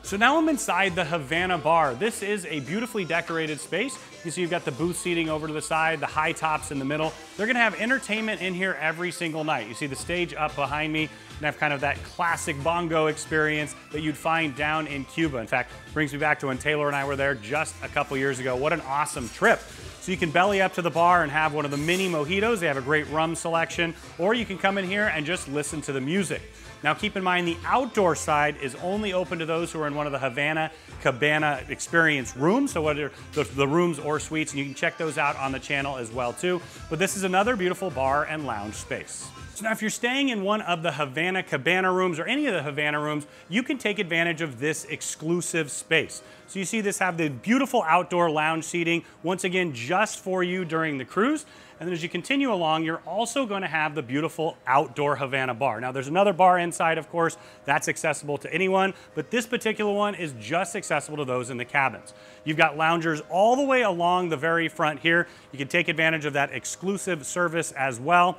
So now I'm inside the Havana Bar. This is a beautifully decorated space. You see you've got the booth seating over to the side, the high tops in the middle. They're gonna have entertainment in here every single night. You see the stage up behind me, and have kind of that classic bongo experience that you'd find down in Cuba. In fact, brings me back to when Taylor and I were there just a couple years ago. What an awesome trip. So you can belly up to the bar and have one of the mini mojitos. They have a great rum selection, or you can come in here and just listen to the music. Now keep in mind the outdoor side is only open to those who are in one of the Havana Cabana experience rooms, so whether the rooms or suites, and you can check those out on the channel as well too. But this is another beautiful bar and lounge space. So now if you're staying in one of the Havana Cabana rooms or any of the Havana rooms, you can take advantage of this exclusive space. So you see this have the beautiful outdoor lounge seating, once again, just for you during the cruise. And then as you continue along, you're also going to have the beautiful outdoor Havana Bar. Now there's another bar inside, of course, that's accessible to anyone, but this particular one is just accessible to those in the cabins. You've got loungers all the way along the very front here. You can take advantage of that exclusive service as well.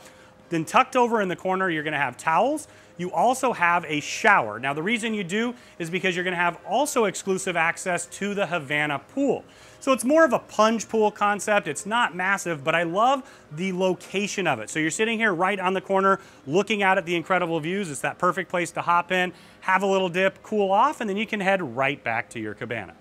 Then tucked over in the corner, you're gonna have towels. You also have a shower. Now the reason you do is because you're gonna have also exclusive access to the Havana pool. So it's more of a plunge pool concept. It's not massive, but I love the location of it. So you're sitting here right on the corner looking out at the incredible views. It's that perfect place to hop in, have a little dip, cool off, and then you can head right back to your cabana.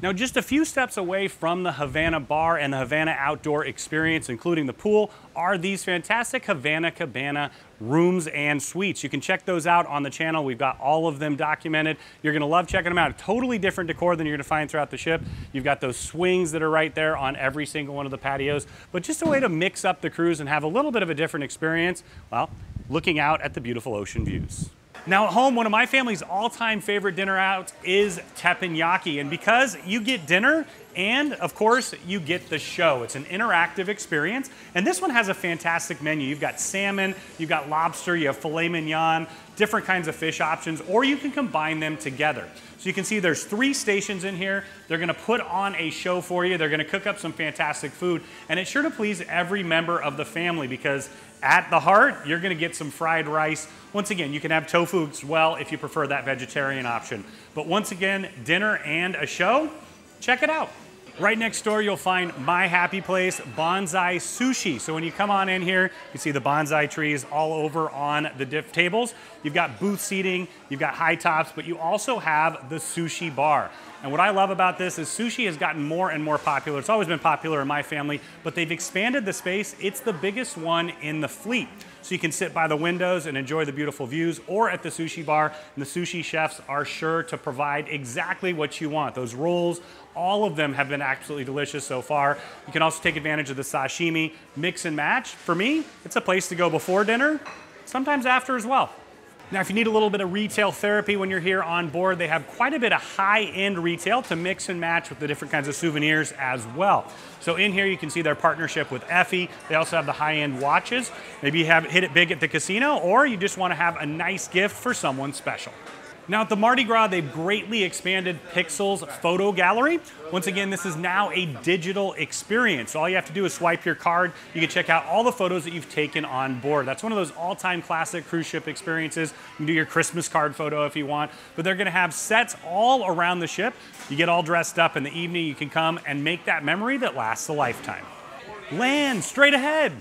Now just a few steps away from the Havana Bar and the Havana outdoor experience, including the pool, are these fantastic Havana Cabana rooms and suites. You can check those out on the channel. We've got all of them documented. You're gonna love checking them out. Totally different decor than you're gonna find throughout the ship. You've got those swings that are right there on every single one of the patios, but just a way to mix up the cruise and have a little bit of a different experience, well, looking out at the beautiful ocean views. Now at home, one of my family's all-time favorite dinner outs is teppanyaki. And because you get dinner and of course you get the show. It's an interactive experience. And this one has a fantastic menu. You've got salmon, you've got lobster, you have filet mignon, different kinds of fish options, or you can combine them together. So you can see there's 3 stations in here. They're gonna put on a show for you. They're gonna cook up some fantastic food. And it's sure to please every member of the family because at the heart, you're gonna get some fried rice. Once again, you can have tofu as well if you prefer that vegetarian option. But once again, dinner and a show, check it out. Right next door, you'll find my happy place, Bonsai Sushi. So when you come on in here, you see the bonsai trees all over on the tables. You've got booth seating, you've got high tops, but you also have the sushi bar. And what I love about this is sushi has gotten more and more popular. It's always been popular in my family, but they've expanded the space. It's the biggest one in the fleet. So you can sit by the windows and enjoy the beautiful views, or at the sushi bar, and the sushi chefs are sure to provide exactly what you want. Those rolls, all of them have been absolutely delicious so far. You can also take advantage of the sashimi, mix and match. For me, it's a place to go before dinner, sometimes after as well. Now, if you need a little bit of retail therapy when you're here on board, they have quite a bit of high-end retail to mix and match with the different kinds of souvenirs as well. So in here, you can see their partnership with Effie. They also have the high-end watches. Maybe you have hit it big at the casino, or you just want to have a nice gift for someone special. Now at the Mardi Gras, they've greatly expanded Pixel's photo gallery. Once again, this is now a digital experience. So all you have to do is swipe your card. You can check out all the photos that you've taken on board. That's one of those all-time classic cruise ship experiences. You can do your Christmas card photo if you want, but they're gonna have sets all around the ship. You get all dressed up in the evening, you can come and make that memory that lasts a lifetime. Land straight ahead.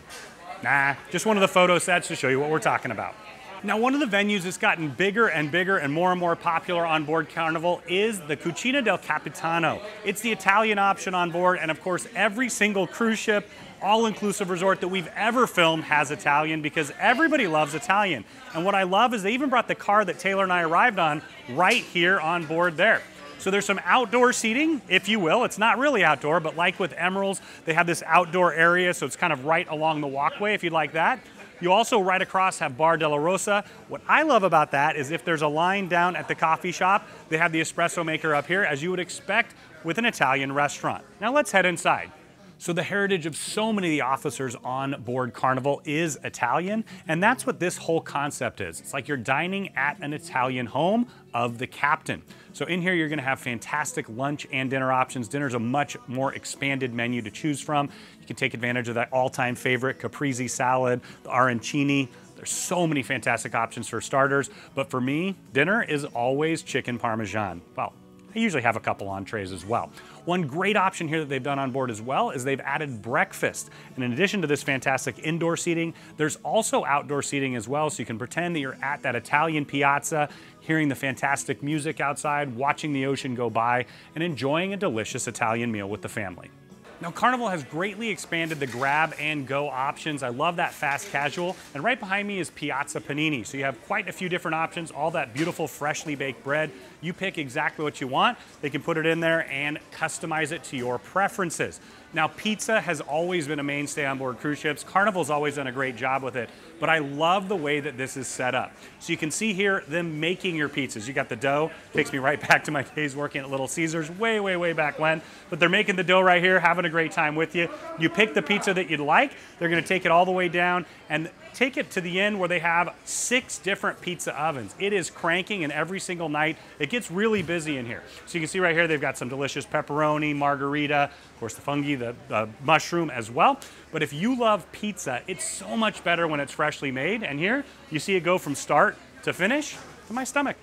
Nah, just one of the photo sets to show you what we're talking about. Now, one of the venues that's gotten bigger and bigger and more popular on board Carnival is the Cucina del Capitano. It's the Italian option on board, and of course, every single cruise ship, all-inclusive resort that we've ever filmed has Italian because everybody loves Italian. And what I love is they even brought the car that Taylor and I arrived on right here on board there. So there's some outdoor seating, if you will. It's not really outdoor, but like with Emerils, they have this outdoor area, so it's kind of right along the walkway if you'd like that. You also right across have Bar della Rosa. What I love about that is if there's a line down at the coffee shop, they have the espresso maker up here, as you would expect with an Italian restaurant. Now let's head inside. So the heritage of so many of the officers on board Carnival is Italian, and that's what this whole concept is. It's like you're dining at an Italian home of the captain. So in here you're gonna have fantastic lunch and dinner options. Dinner's a much more expanded menu to choose from. You can take advantage of that all-time favorite caprese salad, the arancini. There's so many fantastic options for starters, but for me, dinner is always chicken parmesan. Well, I usually have a couple entrees as well. One great option here that they've done on board as well is they've added breakfast. And in addition to this fantastic indoor seating, there's also outdoor seating as well, so you can pretend that you're at that Italian piazza, hearing the fantastic music outside, watching the ocean go by, and enjoying a delicious Italian meal with the family. Now, Carnival has greatly expanded the grab and go options. I love that fast casual. And right behind me is Piazza Panini. So you have quite a few different options, all that beautiful freshly baked bread. You pick exactly what you want. They can put it in there and customize it to your preferences. Now, pizza has always been a mainstay on board cruise ships. Carnival's always done a great job with it, but I love the way that this is set up. So you can see here them making your pizzas. You got the dough. Takes me right back to my days working at Little Caesars way back when. But they're making the dough right here, having a great time with you. You pick the pizza that you'd like. They're gonna take it all the way down and take it to the end where they have 6 different pizza ovens. It is cranking, and every single night it gets really busy in here. So you can see right here they've got some delicious pepperoni, margarita, of course the fungi, the mushroom as well. But if you love pizza, it's so much better when it's freshly made. And here you see it go from start to finish to my stomach.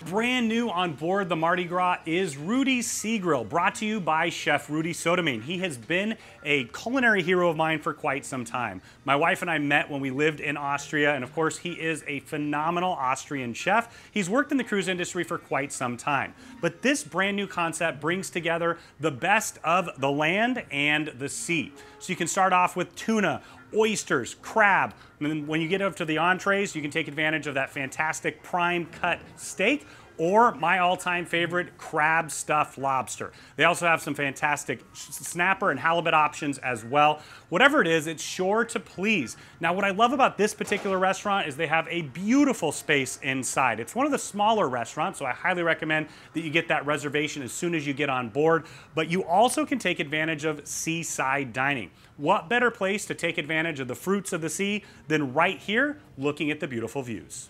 Brand new on board the Mardi Gras is Rudis Sea Grill, brought to you by Chef Rudy Sotomayor. He has been a culinary hero of mine for quite some time. My wife and I met when we lived in Austria, and of course he is a phenomenal Austrian chef. He's worked in the cruise industry for quite some time. But this brand new concept brings together the best of the land and the sea. So you can start off with tuna, oysters, crab, and then when you get up to the entrees, you can take advantage of that fantastic prime cut steak, or my all-time favorite, crab stuffed lobster. They also have some fantastic snapper and halibut options as well. Whatever it is, it's sure to please. Now, what I love about this particular restaurant is they have a beautiful space inside. It's one of the smaller restaurants, so I highly recommend that you get that reservation as soon as you get on board, but you also can take advantage of seaside dining. What better place to take advantage of the fruits of the sea than right here, looking at the beautiful views?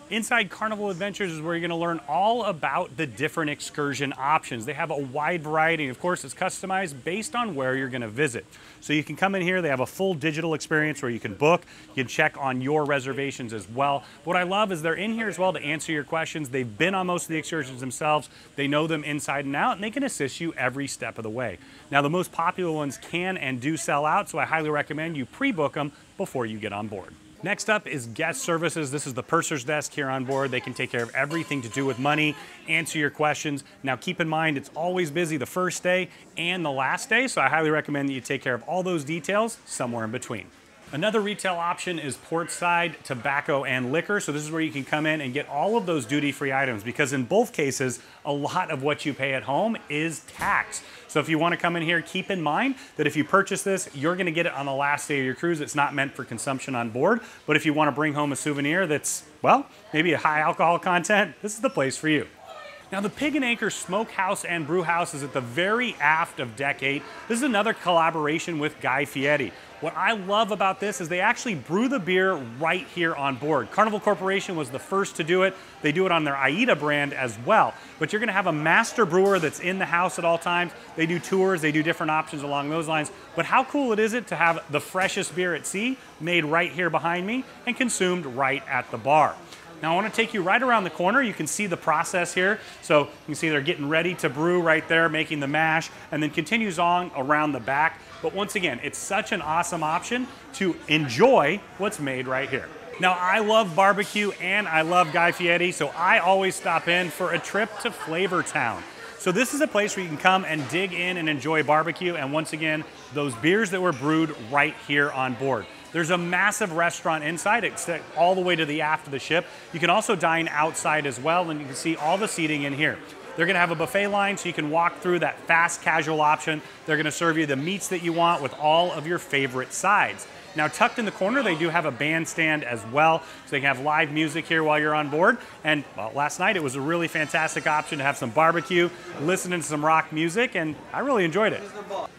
Inside Carnival Adventures is where you're going to learn all about the different excursion options. They have a wide variety, and of course it's customized based on where you're going to visit. So you can come in here, they have a full digital experience where you can book, you can check on your reservations as well. What I love is they're in here as well to answer your questions. They've been on most of the excursions themselves, they know them inside and out, and they can assist you every step of the way. Now, the most popular ones can and do sell out, so I highly recommend you pre-book them before you get on board. Next up is guest services. This is the purser's desk here on board. They can take care of everything to do with money, answer your questions. Now keep in mind, it's always busy the first day and the last day, so I highly recommend that you take care of all those details somewhere in between. Another retail option is Portside tobacco and liquor. So this is where you can come in and get all of those duty-free items, because in both cases, a lot of what you pay at home is tax. So if you want to come in here, keep in mind that if you purchase this, you're going to get it on the last day of your cruise. It's not meant for consumption on board. But if you want to bring home a souvenir that's, well, maybe a high alcohol content, this is the place for you. Now the Pig and Anchor Smokehouse and Brewhouse is at the very aft of Deck 8. This is another collaboration with Guy Fieri. What I love about this is they actually brew the beer right here on board. Carnival Corporation was the first to do it. They do it on their Aida brand as well. But you're gonna have a master brewer that's in the house at all times. They do tours, they do different options along those lines. But how cool is it to have the freshest beer at sea made right here behind me and consumed right at the bar? Now I want to take you right around the corner. You can see the process here. So you can see they're getting ready to brew right there, making the mash, and then continues on around the back. But once again, it's such an awesome option to enjoy what's made right here. Now I love barbecue and I love Guy Fieri, so I always stop in for a trip to Flavor Town. So this is a place where you can come and dig in and enjoy barbecue, and once again, those beers that were brewed right here on board. There's a massive restaurant inside, except all the way to the aft of the ship. You can also dine outside as well, and you can see all the seating in here. They're gonna have a buffet line so you can walk through that fast casual option. They're gonna serve you the meats that you want with all of your favorite sides. Now tucked in the corner, they do have a bandstand as well, so they can have live music here while you're on board. And well, last night it was a really fantastic option to have some barbecue, listening to some rock music, and I really enjoyed it.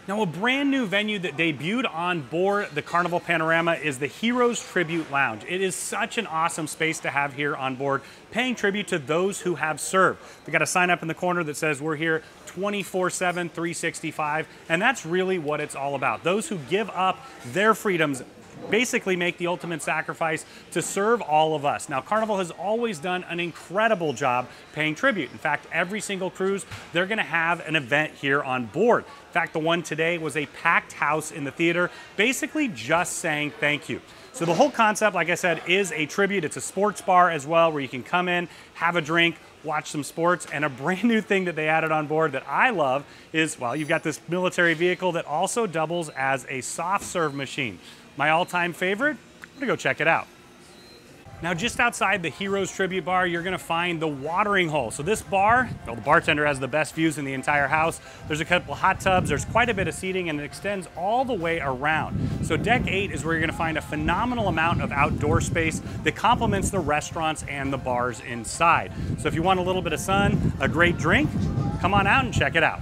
Now a brand new venue that debuted on board the Carnival Panorama is the Heroes Tribute Lounge. It is such an awesome space to have here on board, paying tribute to those who have served. They got a sign up in the corner that says we're here 24/7, 365, and that's really what it's all about. Those who give up their freedoms basically make the ultimate sacrifice to serve all of us. Now, Carnival has always done an incredible job paying tribute. In fact, every single cruise, they're gonna have an event here on board. In fact, the one today was a packed house in the theater, basically just saying thank you. So the whole concept, like I said, is a tribute. It's a sports bar as well, where you can come in, have a drink, watch some sports, and a brand new thing that they added on board that I love is, well, you've got this military vehicle that also doubles as a soft serve machine. My all-time favorite, I'm gonna go check it out. Now just outside the Heroes Tribute Bar, you're gonna find the watering hole. So this bar, well, the bartender has the best views in the entire house. There's a couple hot tubs, there's quite a bit of seating, and it extends all the way around. So Deck 8 is where you're gonna find a phenomenal amount of outdoor space that complements the restaurants and the bars inside. So if you want a little bit of sun, a great drink, come on out and check it out.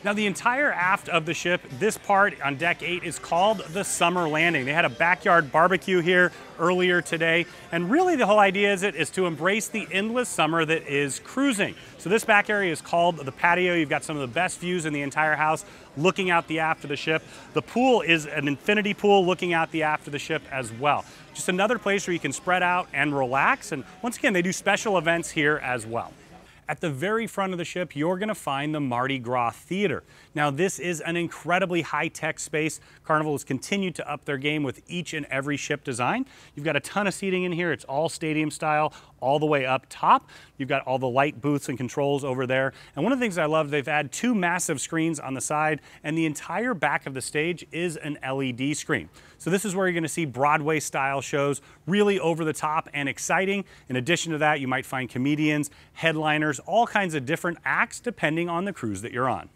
Now the entire aft of the ship, this part on Deck 8 is called the Summer Landing. They had a backyard barbecue here earlier today, and really the whole idea is to embrace the endless summer that is cruising. So this back area is called the patio. You've got some of the best views in the entire house looking out the aft of the ship. The pool is an infinity pool looking out the aft of the ship as well. Just another place where you can spread out and relax, and once again, they do special events here as well. At the very front of the ship, you're gonna find the Mardi Gras Theater. Now, this is an incredibly high-tech space. Carnival has continued to up their game with each and every ship design. You've got a ton of seating in here. It's all stadium style, all the way up top. You've got all the light booths and controls over there. And one of the things I love, they've had two massive screens on the side, and the entire back of the stage is an LED screen. So this is where you're gonna see Broadway-style shows, really over the top and exciting. In addition to that, you might find comedians, headliners, all kinds of different acts depending on the cruise that you're on.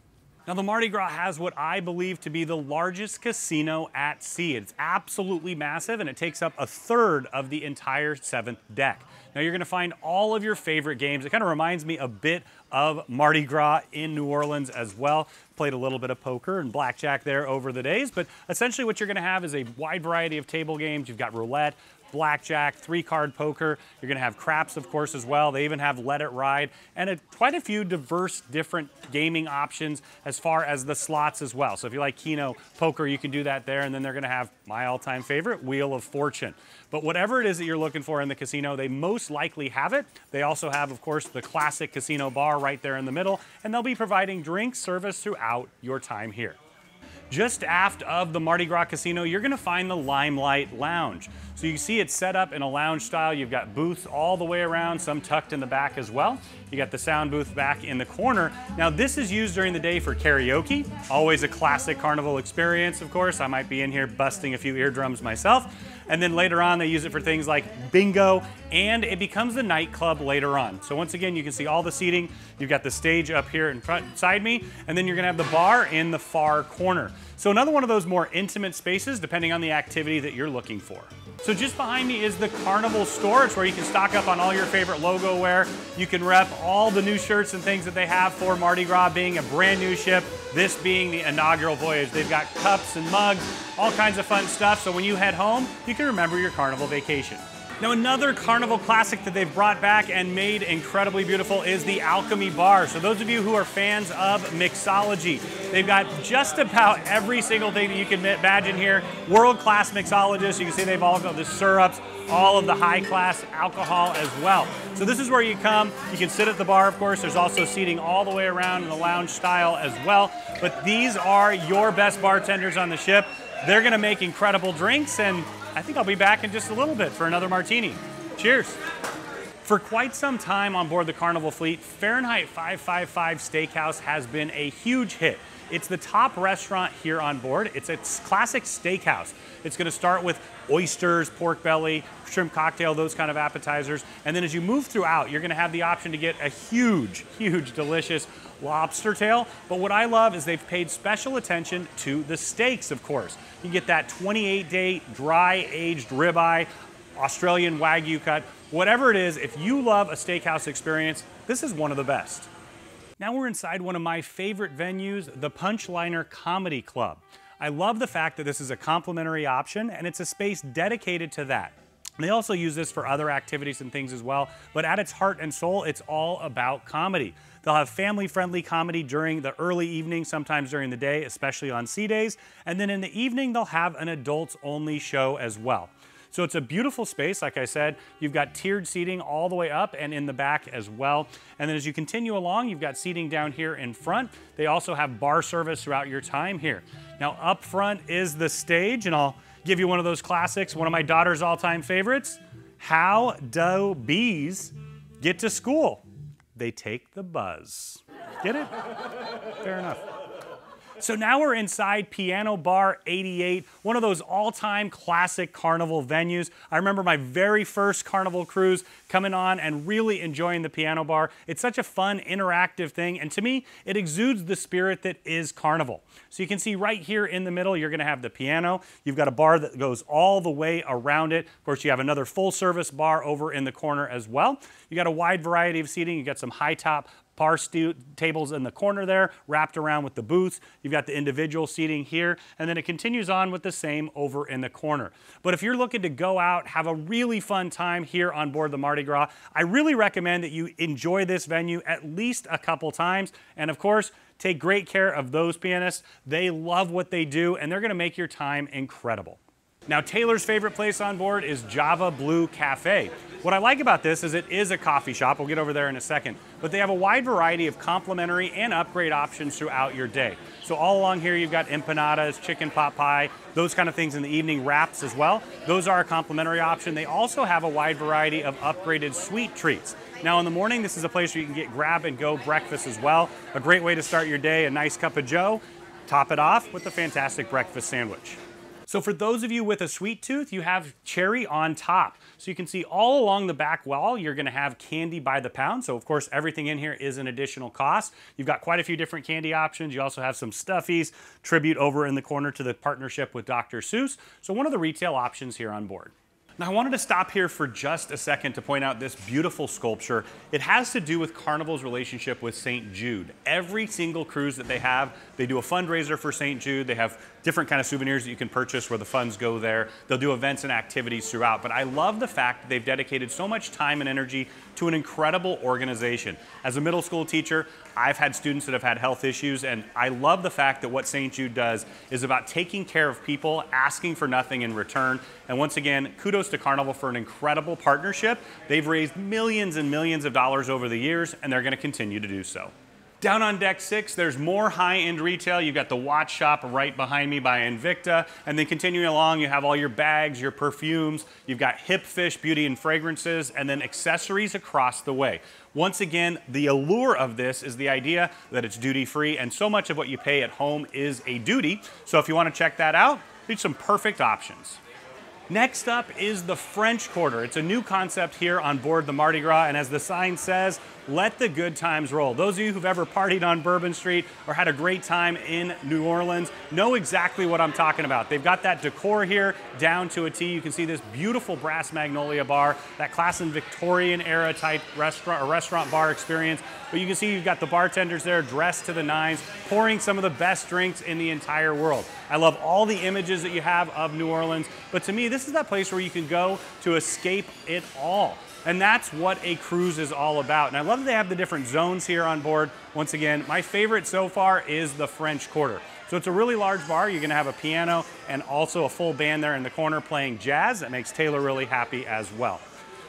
Now the Mardi Gras has what I believe to be the largest casino at sea. It's absolutely massive, and it takes up a third of the entire 7th deck. Now you're gonna find all of your favorite games. It kind of reminds me a bit of Mardi Gras in New Orleans as well. Played a little bit of poker and blackjack there over the days, but essentially what you're gonna have is a wide variety of table games. You've got roulette, blackjack, 3-card poker. You're gonna have craps, of course, as well. They even have Let It Ride, and quite a few diverse different gaming options as far as the slots as well. So if you like Keno poker, you can do that there, and then they're gonna have my all-time favorite, Wheel of Fortune. But whatever it is that you're looking for in the casino, they most likely have it. They also have, of course, the classic casino bar right there in the middle, and they'll be providing drink service throughout your time here. Just aft of the Mardi Gras Casino, you're gonna find the Limelight Lounge. So you can see it's set up in a lounge style. You've got booths all the way around, some tucked in the back as well. You got the sound booth back in the corner. Now this is used during the day for karaoke, always a classic Carnival experience, of course. I might be in here busting a few eardrums myself. And then later on, they use it for things like bingo, and it becomes the nightclub later on. So once again, you can see all the seating. You've got the stage up here in front beside me, and then you're gonna have the bar in the far corner. So another one of those more intimate spaces, depending on the activity that you're looking for. So just behind me is the Carnival Storage, where you can stock up on all your favorite logo wear. You can rep all the new shirts and things that they have for Mardi Gras being a brand new ship, this being the inaugural voyage. They've got cups and mugs, all kinds of fun stuff, so when you head home, you can remember your Carnival vacation. Now, another Carnival classic that they've brought back and made incredibly beautiful is the Alchemy Bar. So those of you who are fans of mixology, they've got just about every single thing that you can imagine here. World-class mixologists. You can see they've all got the syrups, all of the high-class alcohol as well. So this is where you come. You can sit at the bar, of course. There's also seating all the way around in the lounge style as well. But these are your best bartenders on the ship. They're gonna make incredible drinks, and I think I'll be back in just a little bit for another martini. Cheers. For quite some time on board the Carnival fleet, Fahrenheit 555 Steakhouse has been a huge hit. It's the top restaurant here on board. It's a classic steakhouse. It's gonna start with oysters, pork belly, shrimp cocktail, those kind of appetizers. And then as you move throughout, you're gonna have the option to get a huge, delicious lobster tail. But what I love is they've paid special attention to the steaks, of course. You get that 28-day dry aged ribeye, Australian Wagyu cut, whatever it is, if you love a steakhouse experience, this is one of the best. Now we're inside one of my favorite venues, the Punchliner Comedy Club. I love the fact that this is a complimentary option and it's a space dedicated to that. They also use this for other activities and things as well, but at its heart and soul, it's all about comedy. They'll have family-friendly comedy during the early evening, sometimes during the day, especially on sea days, and then in the evening, they'll have an adults-only show as well. So it's a beautiful space, like I said. You've got tiered seating all the way up and in the back as well. And then as you continue along, you've got seating down here in front. They also have bar service throughout your time here. Now up front is the stage, and I'll give you one of those classics, one of my daughter's all-time favorites. How do bees get to school? They take the buzz. Get it? Fair enough. So now we're inside Piano Bar 88, one of those all-time classic Carnival venues. I remember my very first Carnival cruise coming on and really enjoying the Piano Bar. It's such a fun, interactive thing, and to me, it exudes the spirit that is Carnival. So you can see right here in the middle, you're gonna have the piano. You've got a bar that goes all the way around it. Of course, you have another full-service bar over in the corner as well. You got a wide variety of seating. You got some high-top bar tables in the corner there, wrapped around with the booths. You've got the individual seating here, and then it continues on with the same over in the corner. But if you're looking to go out, have a really fun time here on board the Mardi Gras, I really recommend that you enjoy this venue at least a couple times. And of course, take great care of those pianists. They love what they do, and they're gonna make your time incredible. Now, Taylor's favorite place on board is Java Blue Cafe. What I like about this is it is a coffee shop. We'll get over there in a second. But they have a wide variety of complimentary and upgrade options throughout your day. So all along here, you've got empanadas, chicken pot pie, those kind of things in the evening, wraps as well. Those are a complimentary option. They also have a wide variety of upgraded sweet treats. Now in the morning, this is a place where you can get grab-and-go breakfast as well. A great way to start your day, a nice cup of joe. Top it off with a fantastic breakfast sandwich. So for those of you with a sweet tooth, you have cherry on top. So you can see all along the back wall, you're gonna have candy by the pound. So of course, everything in here is an additional cost. You've got quite a few different candy options. You also have some stuffies, tribute over in the corner to the partnership with Dr. Seuss. So one of the retail options here on board. Now I wanted to stop here for just a second to point out this beautiful sculpture. It has to do with Carnival's relationship with St. Jude. Every single cruise that they have, they do a fundraiser for St. Jude. They have different kind of souvenirs that you can purchase where the funds go there. They'll do events and activities throughout, but I love the fact that they've dedicated so much time and energy to an incredible organization. As a middle school teacher, I've had students that have had health issues, and I love the fact that what St. Jude does is about taking care of people, asking for nothing in return. And once again, kudos to Carnival for an incredible partnership. They've raised millions and millions of dollars over the years, and they're gonna continue to do so. Down on deck 6, there's more high-end retail. You've got the watch shop right behind me by Invicta, and then continuing along, you have all your bags, your perfumes, you've got Hip Fish beauty and fragrances, and then accessories across the way. Once again, the allure of this is the idea that it's duty-free, and so much of what you pay at home is a duty. So if you want to check that out, there's some perfect options. Next up is the French Quarter. It's a new concept here on board the Mardi Gras, and as the sign says, let the good times roll. Those of you who've ever partied on Bourbon Street or had a great time in New Orleans know exactly what I'm talking about. They've got that decor here down to a T. You can see this beautiful brass Magnolia bar, that classic Victorian era type restaurant bar experience. But you can see you've got the bartenders there dressed to the nines, pouring some of the best drinks in the entire world. I love all the images that you have of New Orleans, but to me, this is that place where you can go to escape it all. And that's what a cruise is all about. And I love that they have the different zones here on board. Once again, my favorite so far is the French Quarter. So it's a really large bar. You're gonna have a piano and also a full band there in the corner playing jazz. That makes Taylor really happy as well.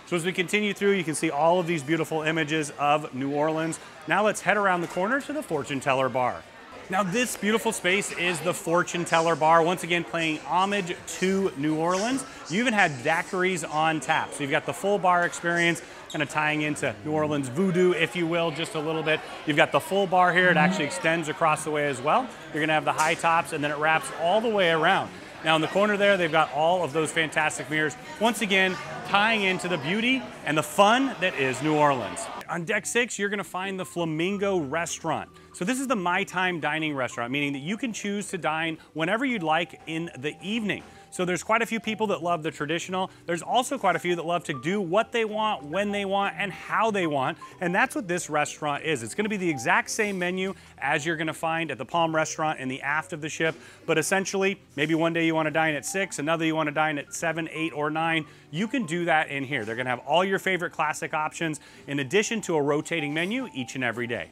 So as we continue through, you can see all of these beautiful images of New Orleans. Now let's head around the corner to the Fortune Teller Bar. Now this beautiful space is the Fortune Teller Bar, once again paying homage to New Orleans. You even had daiquiris on tap. So you've got the full bar experience, kind of tying into New Orleans voodoo, if you will, just a little bit. You've got the full bar here. It actually extends across the way as well. You're gonna have the high tops and then it wraps all the way around. Now in the corner there, they've got all of those fantastic mirrors. Once again, tying into the beauty and the fun that is New Orleans. On deck 6, you're gonna find the Flamingo Restaurant. So this is the My Time dining restaurant, meaning that you can choose to dine whenever you'd like in the evening. So there's quite a few people that love the traditional. There's also quite a few that love to do what they want, when they want, and how they want. And that's what this restaurant is. It's gonna be the exact same menu as you're gonna find at the Palm Restaurant in the aft of the ship. But essentially, maybe one day you wanna dine at 6, another you wanna dine at 7, 8, or 9. You can do that in here. They're gonna have all your favorite classic options in addition to a rotating menu each and every day.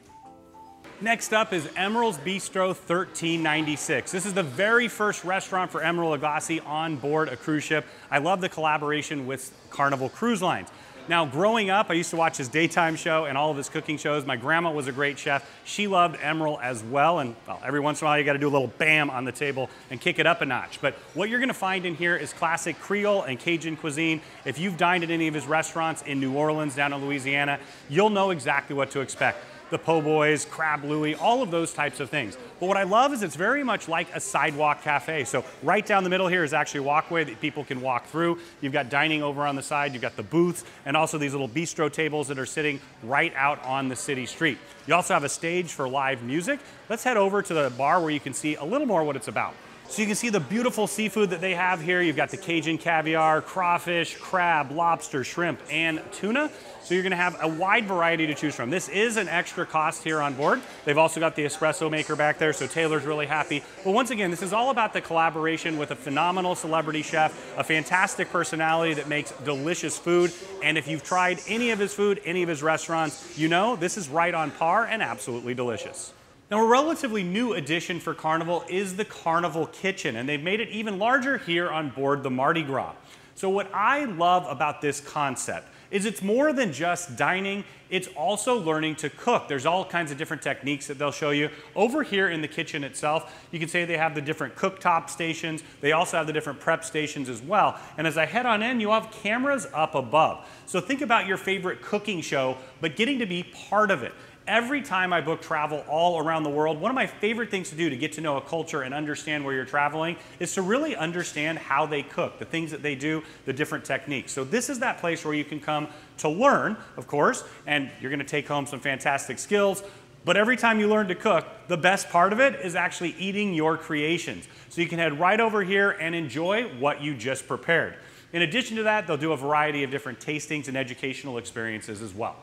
Next up is Emeril's Bistro 1396. This is the very first restaurant for Emeril Lagasse on board a cruise ship. I love the collaboration with Carnival Cruise Lines. Now, growing up, I used to watch his daytime show and all of his cooking shows. My grandma was a great chef. She loved Emeril as well, and well, every once in a while you gotta do a little bam on the table and kick it up a notch. But what you're gonna find in here is classic Creole and Cajun cuisine. If you've dined at any of his restaurants in New Orleans, down in Louisiana, you'll know exactly what to expect. The po' boys, crab louis, all of those types of things. But what I love is it's very much like a sidewalk cafe. So right down the middle here is actually a walkway that people can walk through. You've got dining over on the side, you've got the booths, and also these little bistro tables that are sitting right out on the city street. You also have a stage for live music. Let's head over to the bar where you can see a little more what it's about. So you can see the beautiful seafood that they have here. You've got the Cajun caviar, crawfish, crab, lobster, shrimp, and tuna. So you're gonna have a wide variety to choose from. This is an extra cost here on board. They've also got the espresso maker back there, so Taylor's really happy. But once again, this is all about the collaboration with a phenomenal celebrity chef, a fantastic personality that makes delicious food. And if you've tried any of his food, any of his restaurants, you know this is right on par and absolutely delicious. Now, a relatively new addition for Carnival is the Carnival Kitchen, and they've made it even larger here on board the Mardi Gras. So what I love about this concept is it's more than just dining, it's also learning to cook. There's all kinds of different techniques that they'll show you. Over here in the kitchen itself, you can say they have the different cooktop stations. They also have the different prep stations as well. And as I head on in, you have cameras up above. So think about your favorite cooking show, but getting to be part of it. Every time I book travel all around the world, one of my favorite things to do to get to know a culture and understand where you're traveling is to really understand how they cook, the things that they do, the different techniques. So this is that place where you can come to learn, of course, and you're gonna take home some fantastic skills. But every time you learn to cook, the best part of it is actually eating your creations. So you can head right over here and enjoy what you just prepared. In addition to that, they'll do a variety of different tastings and educational experiences as well.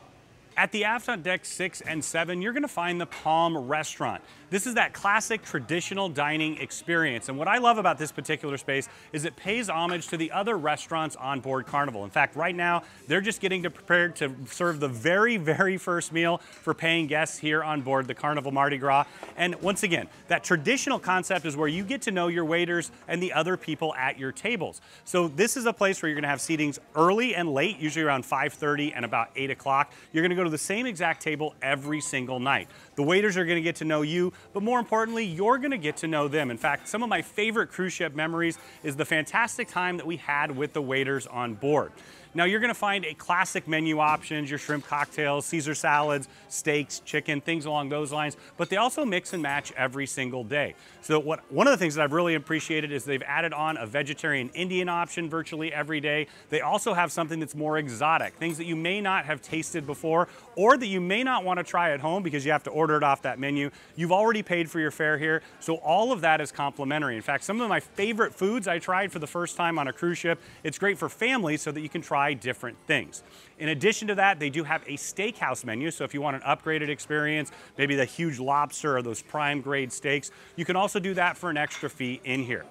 At the aft on deck 6 and 7, you're gonna find the Palm Restaurant. This is that classic traditional dining experience. And what I love about this particular space is it pays homage to the other restaurants on board Carnival. In fact, right now, they're just getting prepared to serve the very, very first meal for paying guests here on board the Carnival Mardi Gras. And once again, that traditional concept is where you get to know your waiters and the other people at your tables. So this is a place where you're gonna have seatings early and late, usually around 5:30 and about 8 o'clock. You're gonna go to the same exact table every single night. The waiters are gonna get to know you, but more importantly, you're gonna get to know them. In fact, some of my favorite cruise ship memories is the fantastic time that we had with the waiters on board. Now you're gonna find a classic menu options, your shrimp cocktails, Caesar salads, steaks, chicken, things along those lines, but they also mix and match every single day. So one of the things that I've really appreciated is they've added on a vegetarian Indian option virtually every day. They also have something that's more exotic, things that you may not have tasted before or that you may not want to try at home because you have to order it off that menu. You've already paid for your fare here, so all of that is complimentary. In fact, some of my favorite foods I tried for the first time on a cruise ship. It's great for families so that you can try different things. In addition to that, they do have a steakhouse menu, so if you want an upgraded experience, maybe the huge lobster or those prime grade steaks, you can also do that for an extra fee in here.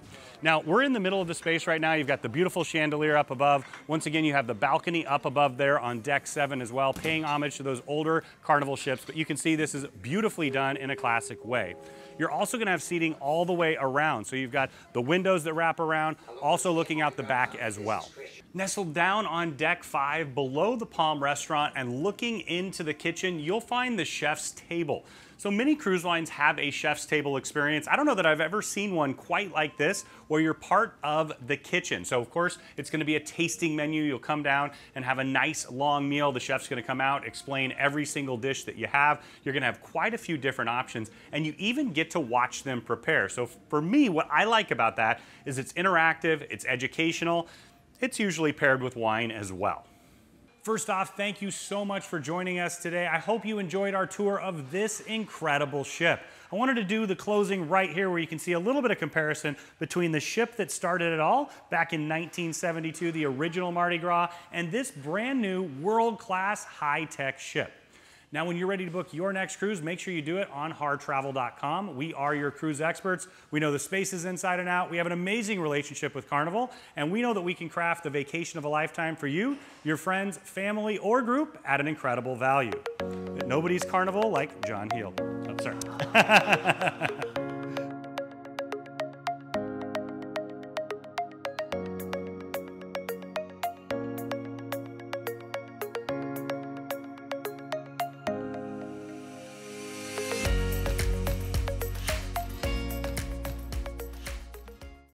Now, we're in the middle of the space right now. You've got the beautiful chandelier up above. Once again, you have the balcony up above there on deck 7 as well, paying homage to those older Carnival ships, but you can see this is beautifully done in a classic way. You're also gonna have seating all the way around. So you've got the windows that wrap around, also looking out the back as well. Nestled down on deck 5 below the Palm Restaurant and looking into the kitchen, you'll find the chef's table. So many cruise lines have a chef's table experience. I don't know that I've ever seen one quite like this, where you're part of the kitchen. So of course, it's gonna be a tasting menu. You'll come down and have a nice long meal. The chef's gonna come out, explain every single dish that you have. You're gonna have quite a few different options, and you even get to watch them prepare. So for me, what I like about that is it's interactive, it's educational, it's usually paired with wine as well. First off, thank you so much for joining us today. I hope you enjoyed our tour of this incredible ship. I wanted to do the closing right here where you can see a little bit of comparison between the ship that started it all back in 1972, the original Mardi Gras, and this brand new world-class high-tech ship. Now, when you're ready to book your next cruise, make sure you do it on harrtravel.com. We are your cruise experts. We know the spaces inside and out. We have an amazing relationship with Carnival, and we know that we can craft the vacation of a lifetime for you, your friends, family, or group at an incredible value. But nobody's Carnival like John Heel. Oh, sorry.